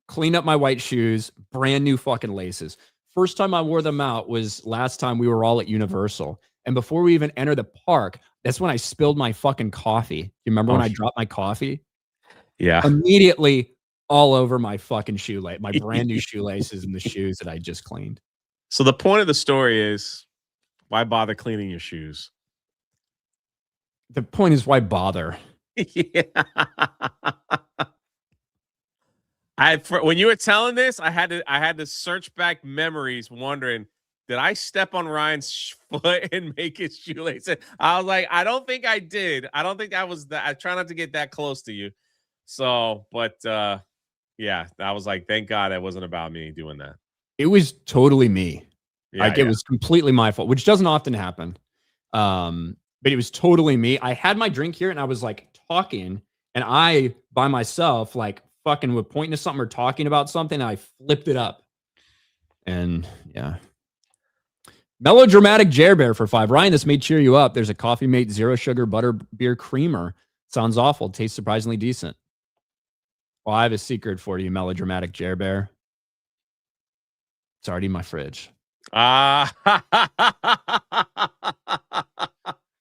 Clean up my white shoes, brand new fucking laces. First time I wore them out was last time we were all at Universal. And before we even entered the park, that's when I spilled my fucking coffee. You remember when I dropped my coffee? Yeah. Immediately all over my fucking shoelace, my brand new shoelaces and the shoes that I just cleaned. So the point of the story is, why bother cleaning your shoes? The point is, why bother? Yeah. When you were telling this, I had to search back memories, wondering, did I step on Ryan's foot and make his shoelace? I was like, I don't think I did. I don't think I was that. I try not to get that close to you. So, but yeah, I was like, thank God it wasn't about me doing that. It was totally me. Yeah, it was completely my fault, which doesn't often happen. But it was totally me. I had my drink here and I was like talking, and I by myself like fucking would point to something or talking about something. I flipped it up, and yeah. Melodramatic Jer Bear for 5. Ryan, this may cheer you up. There's a Coffee Mate Zero Sugar Butter Beer Creamer. Sounds awful. Tastes surprisingly decent. Well, I have a secret for you, Melodramatic Jer Bear. It's already in my fridge.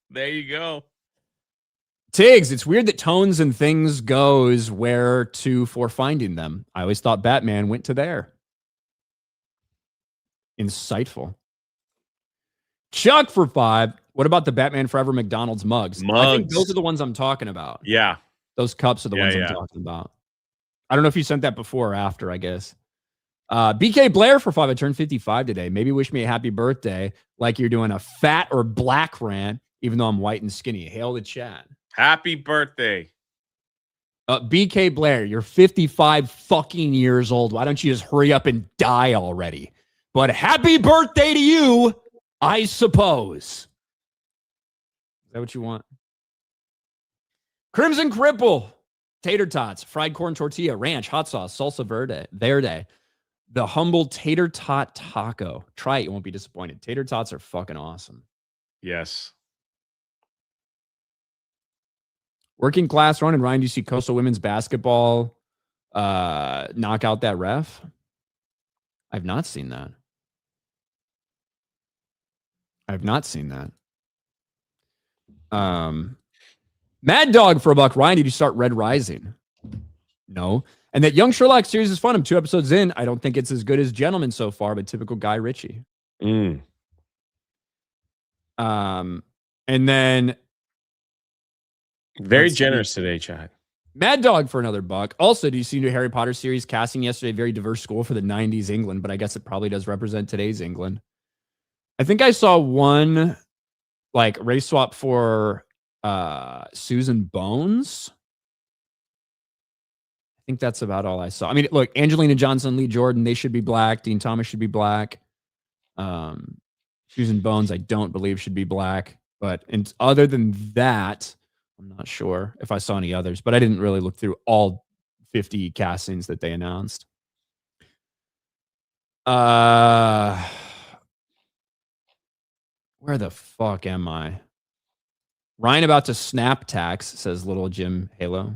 There you go. Tiggs, it's weird that Tones and Things goes where to for finding them. I always thought Batman went to there. Insightful. Chuck for 5. What about the Batman Forever McDonald's mugs? I think those are the ones I'm talking about. Yeah. Those cups are the ones I'm talking about. I don't know if you sent that before or after, I guess. BK Blair for 5. I turned 55 today. Maybe wish me a happy birthday like you're doing a fat or black rant, even though I'm white and skinny. Hail the chat. Happy birthday. BK Blair, you're 55 fucking years old. Why don't you just hurry up and die already? But happy birthday to you, I suppose. Is that what you want? Crimson Cripple. Tater tots, fried corn tortilla, ranch, hot sauce, salsa verde. The humble tater tot taco. Try it, you won't be disappointed. Tater tots are fucking awesome. Yes. Working class run. And Ryan, do you see Coastal women's basketball knock out that ref? I've not seen that. Mad Dog for $1. Ryan, did you start Red Rising? No. And that Young Sherlock series is fun. I'm 2 episodes in. I don't think it's as good as Gentleman so far, but typical Guy Ritchie. And then very generous today, Chad. Mad Dog for another $1. Also, do you see new Harry Potter series casting yesterday? Very diverse school for the 90s England, but I guess it probably does represent today's England. I think I saw one like race swap for Susan Bones. I think that's about all I saw. I mean, look, Angelina Johnson, Lee Jordan, they should be black. Dean Thomas should be black. Susan Bones, I don't believe should be black. But other than that, I'm not sure if I saw any others. But I didn't really look through all 50 castings that they announced. Where the fuck am I? Ryan about to snap tax, says Little Jim Halo.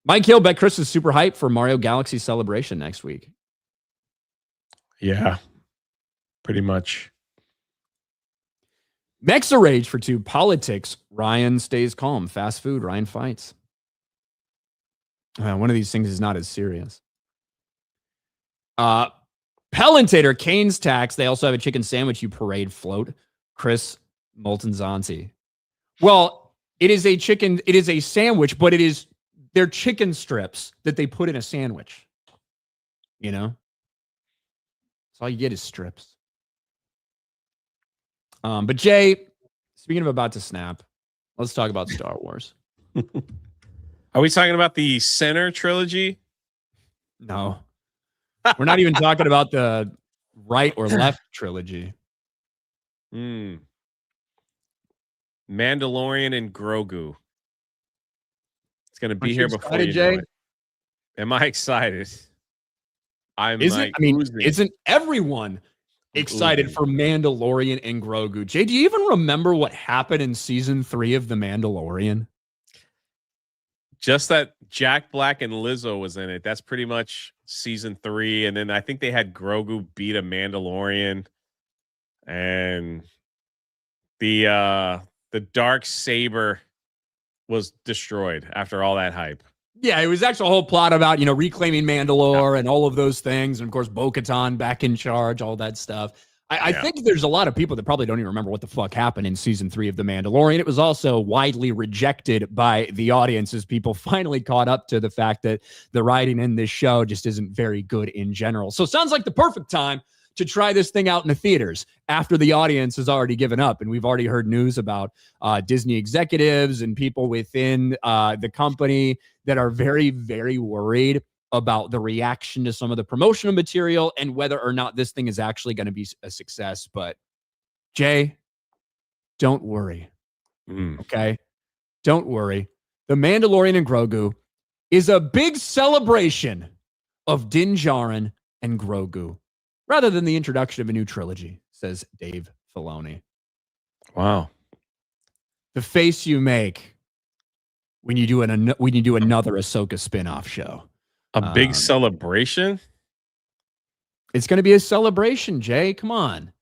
Mike Hill, bet Chris is super hyped for Mario Galaxy Celebration next week. Yeah, pretty much. Mexa Rage for 2. Politics. Ryan stays calm. Fast food. Ryan fights. One of these things is not as serious. Pellentator, Kane's Tax. They also have a chicken sandwich you parade float. Chris Moltenzanti. Well, it is a chicken. It is a sandwich, but they're chicken strips that they put in a sandwich. You know? So all you get is strips. But Jay, speaking of about to snap, let's talk about Star Wars. Are we talking about the Center trilogy? No. We're not even talking about the right or left trilogy. Mandalorian and Grogu. It's going to be Aren't here you before excited, you Jay? know it. Am I excited? I'm Isn't everyone excited for Mandalorian and Grogu? Jay, do you even remember what happened in season 3 of The Mandalorian? Just that Jack Black and Lizzo was in it. That's pretty much season 3. And then I think they had Grogu beat a Mandalorian. And the dark saber was destroyed after all that hype. Yeah, it was actually a whole plot about, reclaiming Mandalore and all of those things. And of course, Bo-Katan back in charge, all that stuff. I think there's a lot of people that probably don't even remember what the fuck happened in season 3 of The Mandalorian. It was also widely rejected by the audience as people finally caught up to the fact that the writing in this show just isn't very good in general. So it sounds like the perfect time to try this thing out in the theaters after the audience has already given up. And we've already heard news about Disney executives and people within the company that are very, very worried about the reaction to some of the promotional material and whether or not this thing is actually going to be a success. But Jay, don't worry. Okay? Don't worry. The Mandalorian and Grogu is a big celebration of Din Djarin and Grogu, rather than the introduction of a new trilogy, says Dave Filoni. Wow. The face you make when you do another Ahsoka spin-off show. A big celebration? It's going to be a celebration, Jay. Come on.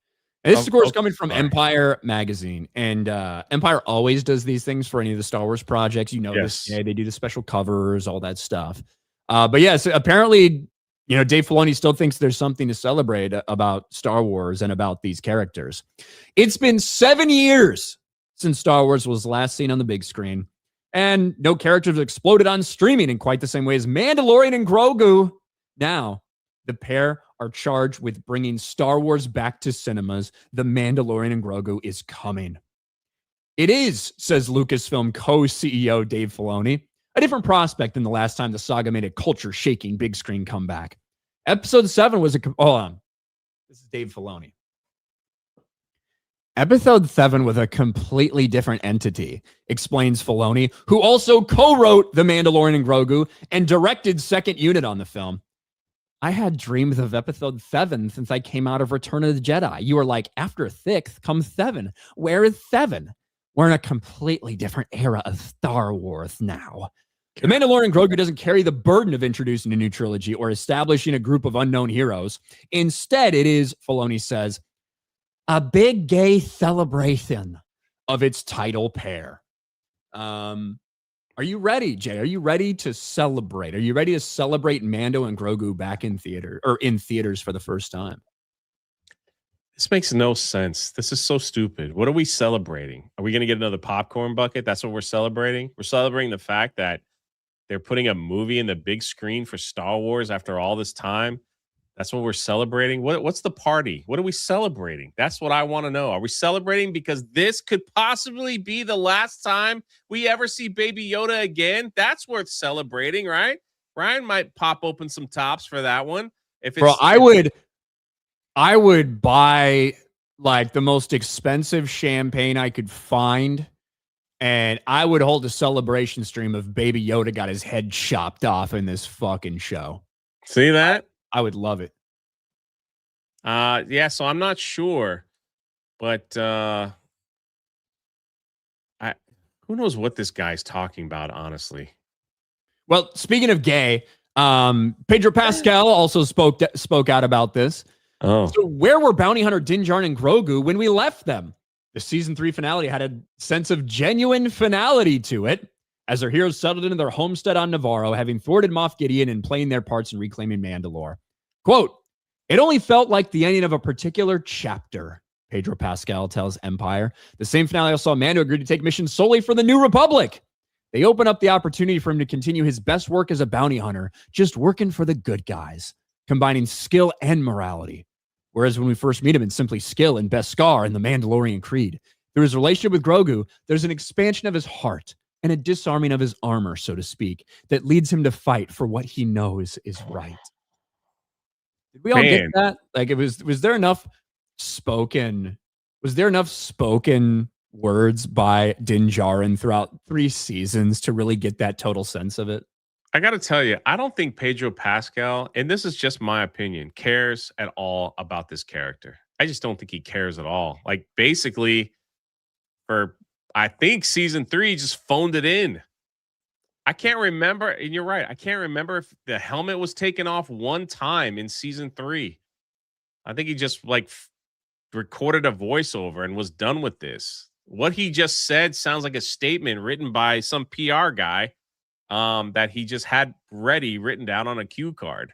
And this, of course, coming from Empire Magazine. And Empire always does these things for any of the Star Wars projects. This. Yeah, they do the special covers, all that stuff. But yes, apparently, Dave Filoni still thinks there's something to celebrate about Star Wars and about these characters. It's been 7 years since Star Wars was last seen on the big screen, and no characters exploded on streaming in quite the same way as Mandalorian and Grogu. Now, the pair are charged with bringing Star Wars back to cinemas. The Mandalorian and Grogu is coming. It is, says Lucasfilm co-CEO Dave Filoni, a different prospect than the last time the saga made a culture-shaking big screen comeback. Episode 7 was hold on. This is Dave Filoni. Episode 7 was a completely different entity, explains Filoni, who also co-wrote The Mandalorian and Grogu and directed second unit on the film. I had dreams of episode 7 since I came out of Return of the Jedi. You were like, after 6 comes 7. Where is 7? We're in a completely different era of Star Wars now. The Mandalorian Grogu doesn't carry the burden of introducing a new trilogy or establishing a group of unknown heroes. Instead, it is, Filoni says, a big gay celebration of its title pair. Are you ready, Jay? Are you ready to celebrate? Are you ready to celebrate Mando and Grogu back in theaters for the first time? This makes no sense. This is so stupid. What are we celebrating? Are we going to get another popcorn bucket? That's what we're celebrating. We're celebrating the fact that they're putting a movie in the big screen for Star Wars after all this time. That's what we're celebrating. What's the party? What are we celebrating? That's what I want to know. Are we celebrating because this could possibly be the last time we ever see Baby Yoda again? That's worth celebrating, right? Ryan might pop open some tops for that one. If it's, Bro, I would buy like the most expensive champagne I could find, and I would hold a celebration stream of Baby Yoda got his head chopped off in this fucking show. See that? I would love it. Yeah, so I'm not sure, but who knows what this guy's talking about, honestly. Well, speaking of gay, Pedro Pascal also spoke out about this. Oh. So where were Bounty Hunter Din Djarin and Grogu when we left them? The season 3 finale had a sense of genuine finality to it, as their heroes settled into their homestead on Navarro, having thwarted Moff Gideon and playing their parts in reclaiming Mandalore. Quote, it only felt like the ending of a particular chapter, Pedro Pascal tells Empire. The same finale also saw Mando agree to take missions solely for the New Republic. They open up the opportunity for him to continue his best work as a bounty hunter, just working for the good guys, combining skill and morality. whereas when we first meet him, it's simply skill and Beskar and the Mandalorian Creed. Through his relationship with Grogu, there's an expansion of his heart and a disarming of his armor, so to speak, that leads him to fight for what he knows is right. Did we all get Man. that? Like, was there enough spoken? Was there enough spoken words by Din Djarin throughout 3 seasons to really get that total sense of it? I got to tell you, I don't think Pedro Pascal, and this is just my opinion, cares at all about this character. I just don't think he cares at all. Like, basically, I think season 3 just phoned it in. I can't remember, and you're right. I can't remember if the helmet was taken off one time in season 3. I think he just recorded a voiceover and was done with this. What he just said sounds like a statement written by some PR guy that he just had written down on a cue card.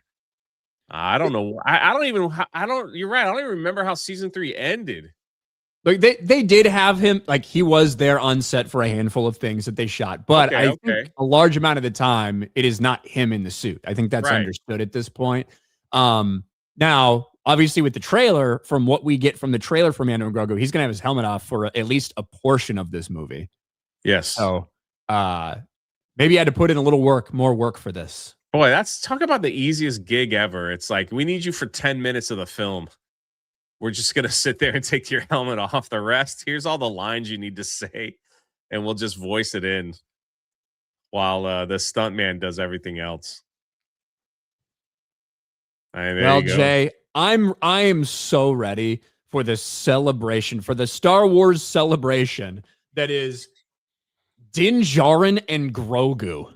I don't know. You're right. I don't even remember how season 3 ended. Like they did have him, like he was there on set for a handful of things that they shot, but I think a large amount of the time it is not him in the suit. I think that's understood at this point. Now, obviously with the trailer, from what we get from the trailer for Mando and Grogu, he's gonna have his helmet off for at least a portion of this movie. Yes. So maybe I had to put in a little more work for this. Boy, talk about the easiest gig ever. It's like, we need you for 10 minutes of the film. We're just going to sit there and take your helmet off. The rest, here's all the lines you need to say, and we'll just voice it in while the stuntman does everything else. Well, Jay, I am so ready for the celebration, for the Star Wars celebration that is Din Djarin and Grogu,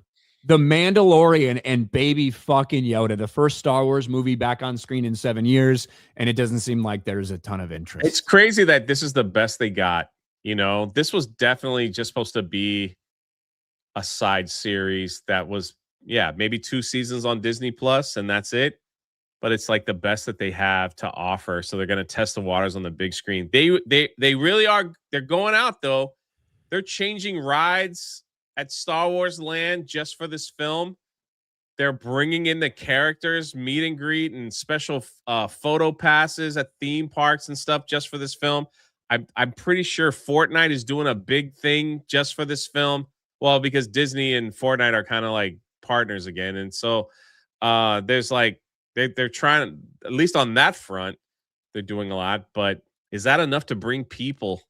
the Mandalorian and baby fucking Yoda, the first Star Wars movie back on screen in 7 years, and it doesn't seem like there's a ton of interest. It's crazy that this is the best they got. You know, this was definitely just supposed to be a side series that was, maybe 2 seasons on Disney Plus, and that's it. But it's like the best that they have to offer. So they're going to test the waters on the big screen. They really are. They're going out though. They're changing rides at Star Wars Land just for this film. They're bringing in the characters, meet and greet, and special photo passes at theme parks and stuff just for this film. I'm pretty sure Fortnite is doing a big thing just for this film. Well, because Disney and Fortnite are kind of like partners again, and so there's like they're trying, at least on that front, they're doing a lot. But is that enough to bring people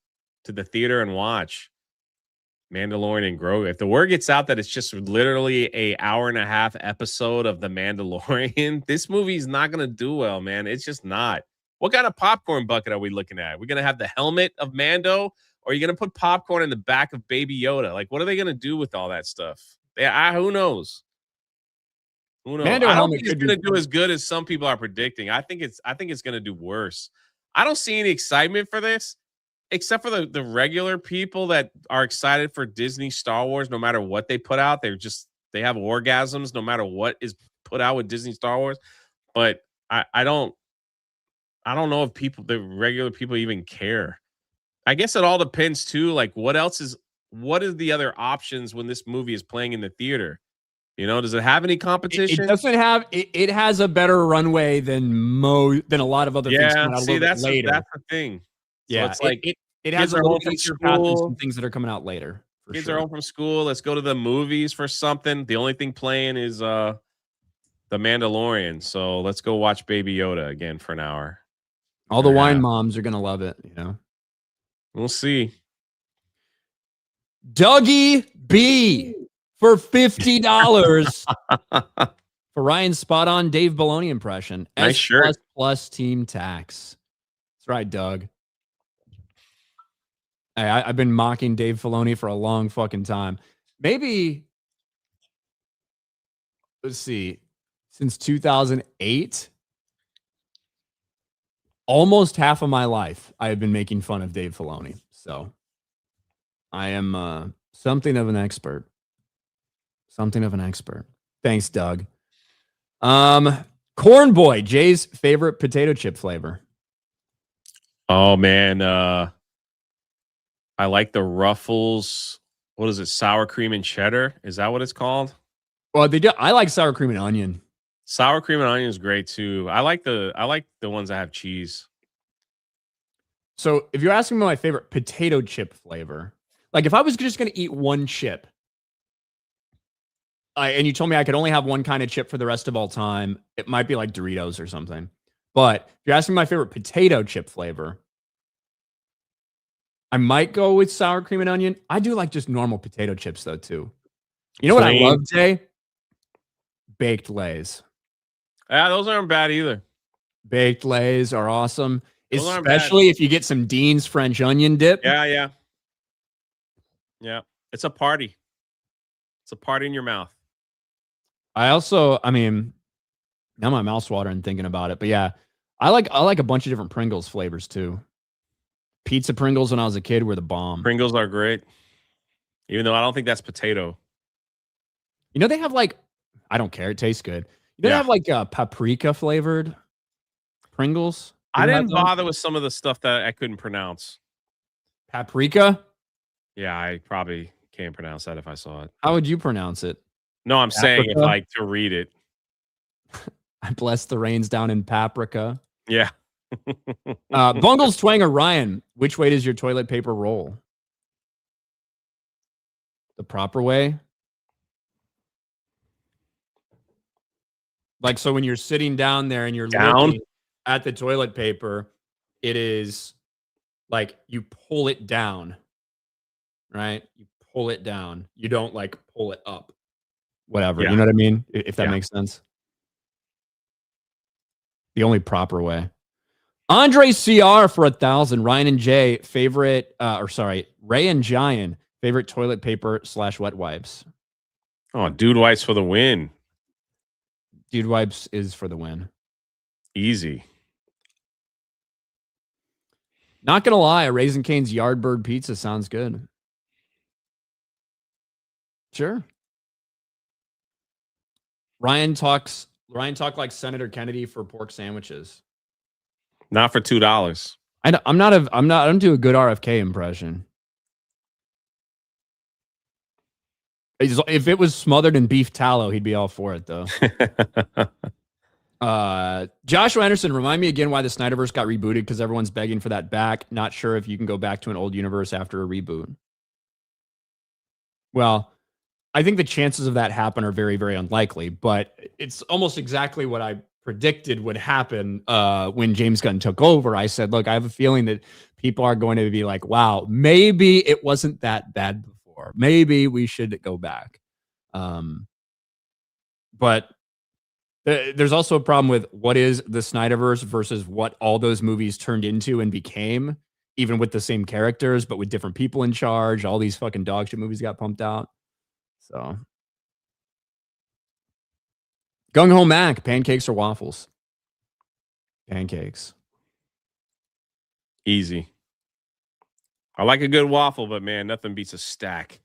to the theater and watch Mandalorian and Grogu? If the word gets out that it's just literally a 1.5-hour episode of The Mandalorian, this movie's not going to do well, man. It's just not. What kind of popcorn bucket are we looking at? We're going to have the helmet of Mando, or are you going to put popcorn in the back of Baby Yoda? Like, what are they going to do with all that stuff? Who knows? Who knows? Mando I don't helmet think it's going to do as good as some people are predicting. I think it's going to do worse. I don't see any excitement for this, except for the regular people that are excited for Disney Star Wars. No matter what they put out, they have orgasms no matter what is put out with Disney Star Wars. But I don't know if the regular people even care. I guess it all depends too. Like, what is the other options when this movie is playing in the theater? You know, does it have any competition? It doesn't have. It has a better runway than a lot of other things. Coming out a little bit later. That's the thing. So yeah, it's like it has a little easier path than some things that are coming out later. Kids are home from school. Let's go to the movies for something. The only thing playing is The Mandalorian. So let's go watch Baby Yoda again for an hour. All the wine moms are gonna love it. You know, we'll see. Dougie B for $50 for Ryan's spot on Dave Filoni impression. Nice shirt. Plus team tax. That's right, Doug. I've been mocking Dave Filoni for a long fucking time. Maybe, let's see, since 2008, almost half of my life, I have been making fun of Dave Filoni. So I am something of an expert. Something of an expert. Thanks, Doug. Corn Boy, Jay's favorite potato chip flavor. Oh, man. I like the Ruffles. What is it? Sour cream and cheddar? Is that what it's called? Well, they do. I like sour cream and onion. Sour cream and onion is great too. I like the ones that have cheese. So if you're asking me my favorite potato chip flavor, like if I was just going to eat one chip, and you told me I could only have one kind of chip for the rest of all time, it might be like Doritos or something. But if you're asking my favorite potato chip flavor, I might go with sour cream and onion. I do like just normal potato chips though too. You know what I love, Jay? Baked Lays. Yeah, those aren't bad either. Baked Lays are awesome, Those aren't bad. especially if you get some Dean's French onion dip. Yeah. It's a party. It's a party in your mouth. I mean, now my mouth's watering thinking about it. But yeah, I like a bunch of different Pringles flavors too. Pizza Pringles when I was a kid were the bomb. Pringles are great. Even though I don't think that's potato. You know, they have like, I don't care. It tastes good. They have like paprika flavored Pringles. I didn't bother with some of the stuff that I couldn't pronounce. Paprika? Yeah, I probably can't pronounce that if I saw it. How would you pronounce it? No, I'm saying if like to read it. I bless the rains down in paprika. Yeah. Bungles, Twang, or Ryan, which way does your toilet paper roll? The proper way? Like, so when you're sitting down there and you're looking at the toilet paper, it is like you pull it down, right? You pull it down. You don't like pull it up. Whatever. Yeah. You know what I mean? If that makes sense. The only proper way. Andre CR for 1,000. Ryan and Jay, favorite, Ray and Giant, favorite toilet paper / wet wipes. Oh, dude wipes for the win. Dude wipes is for the win. Easy. Not gonna lie, a Raising Cane's Yardbird pizza sounds good. Sure. Ryan talked like Senator Kennedy for pork sandwiches. Not for $2. I don't do a good RFK impression. If it was smothered in beef tallow, he'd be all for it though. Joshua Anderson, remind me again why the Snyderverse got rebooted, because everyone's begging for that back. Not sure if you can go back to an old universe after a reboot. Well, I think the chances of that happen are very, very unlikely, but it's almost exactly what I predicted would happen when James Gunn took over. I said, look, I have a feeling that people are going to be like, wow, maybe it wasn't that bad before. Maybe we should go back. But there's also a problem with what is the Snyderverse versus what all those movies turned into and became, even with the same characters, but with different people in charge. All these fucking dog shit movies got pumped out. So, Gung Ho Mac, pancakes or waffles? Pancakes. Easy. I like a good waffle, but man, nothing beats a stack.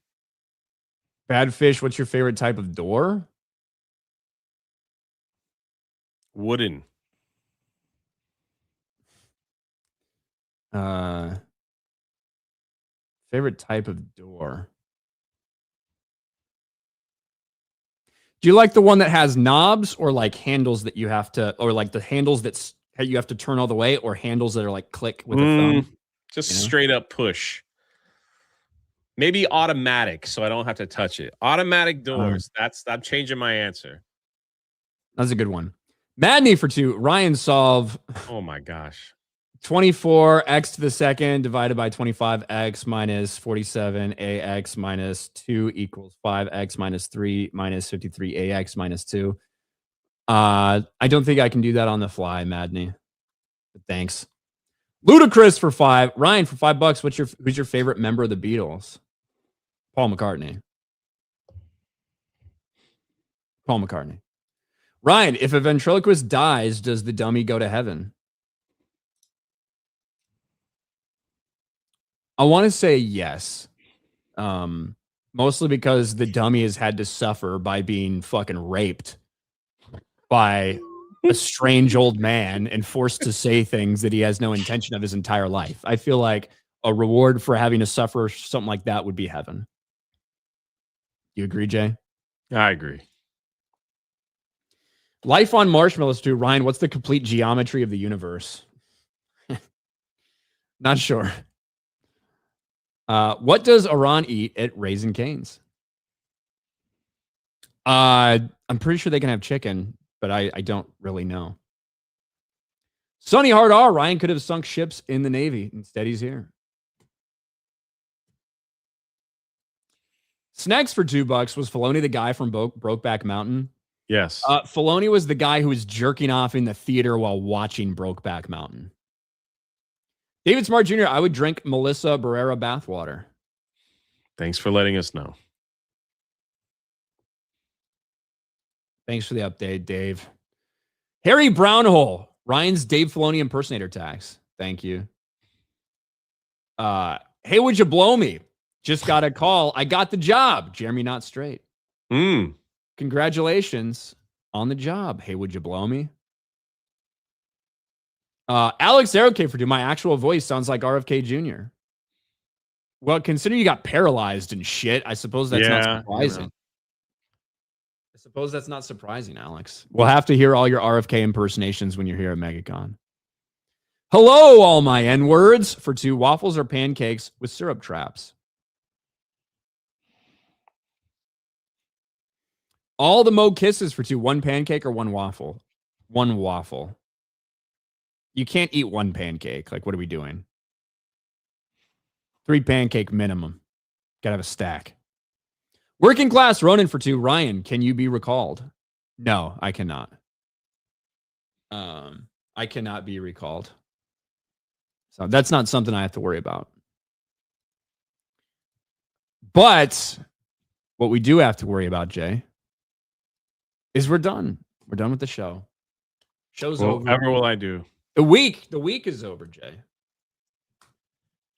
Bad Fish, what's your favorite type of door? Wooden. Favorite type of door? Do you like the one that has knobs, or like handles that you have to, or like the handles that you have to turn all the way, or handles that are like click with a thumb? Just straight up push. Maybe automatic, so I don't have to touch it. Automatic doors. I'm changing my answer. That's a good one. Madney for 2. Ryan solve. Oh my gosh. 24x to the second divided by 25x minus 47 ax minus 2 equals 5x minus 3 minus 53 ax minus 2. I don't think I can do that on the fly, Madney. But thanks. Ludicrous for 5. Ryan for $5. Who's your favorite member of the Beatles? Paul McCartney. Paul McCartney. Ryan, if a ventriloquist dies, does the dummy go to heaven? I want to say yes. Mostly because the dummy has had to suffer by being fucking raped by a strange old man and forced to say things that he has no intention of his entire life. I feel like a reward for having to suffer something like that would be heaven. You agree, Jay? I agree. Life on Marshmallows too. Ryan, what's the complete geometry of the universe? Not sure. What does Iran eat at Raising Cane's? I'm pretty sure they can have chicken, but I don't really know. Sonny Hard R. Ryan could have sunk ships in the Navy. Instead, he's here. Snacks for $2. Was Filoni the guy from Brokeback Mountain? Yes. Filoni was the guy who was jerking off in the theater while watching Brokeback Mountain. David Smart Jr., I would drink Melissa Barrera bathwater. Thanks for letting us know. Thanks for the update, Dave. Harry Brownhole. Ryan's Dave Filoni impersonator tax. Thank you. Hey, would you blow me? Just got a call. I got the job. Jeremy Not Straight. Congratulations on the job. Hey, would you blow me? Alex Aerokay for my actual voice sounds like RFK Jr. Well, considering you got paralyzed and shit, I suppose that's not surprising. I suppose that's not surprising, Alex. We'll have to hear all your RFK impersonations when you're here at MegaCon. Hello, all my N-words. For $2, waffles or pancakes with syrup traps. All the Mo kisses for $2. 1 pancake or 1 waffle? 1 waffle. You can't eat 1 pancake. Like, what are we doing? 3 pancake minimum. Gotta have a stack. Working class Ronan for $2. Ryan, can you be recalled? No, I cannot. I cannot be recalled. So that's not something I have to worry about. But what we do have to worry about, Jay, is we're done. We're done with the show. Show's over. Whatever will I do? The week is over, Jay.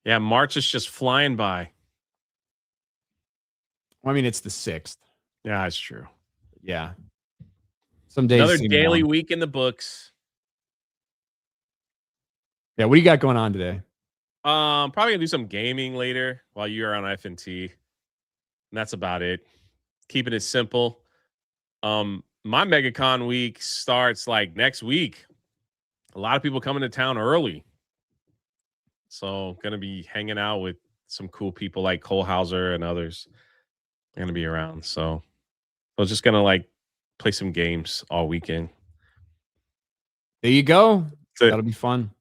Yeah, March is just flying by. Well, I mean, it's the 6th. Yeah, that's true. Yeah. Some days. Another daily week in the books. Yeah, what do you got going on today? Probably gonna do some gaming later while you're on FNT. And that's about it. Keeping it simple. My MegaCon week starts like next week. A lot of people coming to town early. So gonna be hanging out with some cool people like Cole Hauser and others. Going to be around. So I was just gonna like play some games all weekend. There you go. That'll be fun.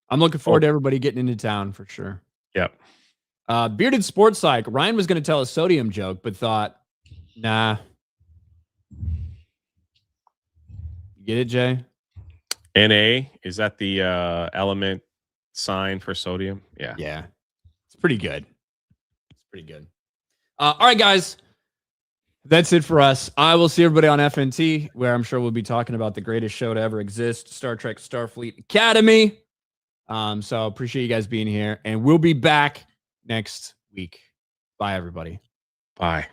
I'm looking forward to everybody getting into town for sure. Yep. Bearded Sports Psych. Ryan was going to tell a sodium joke, but thought, nah. You get it, Jay? Na, is that the element sign for sodium? Yeah. Yeah. It's pretty good. It's pretty good. All right, guys. That's it for us. I will see everybody on FNT, where I'm sure we'll be talking about the greatest show to ever exist, Star Trek Starfleet Academy. So appreciate you guys being here, and we'll be back next week. Bye, everybody. Bye.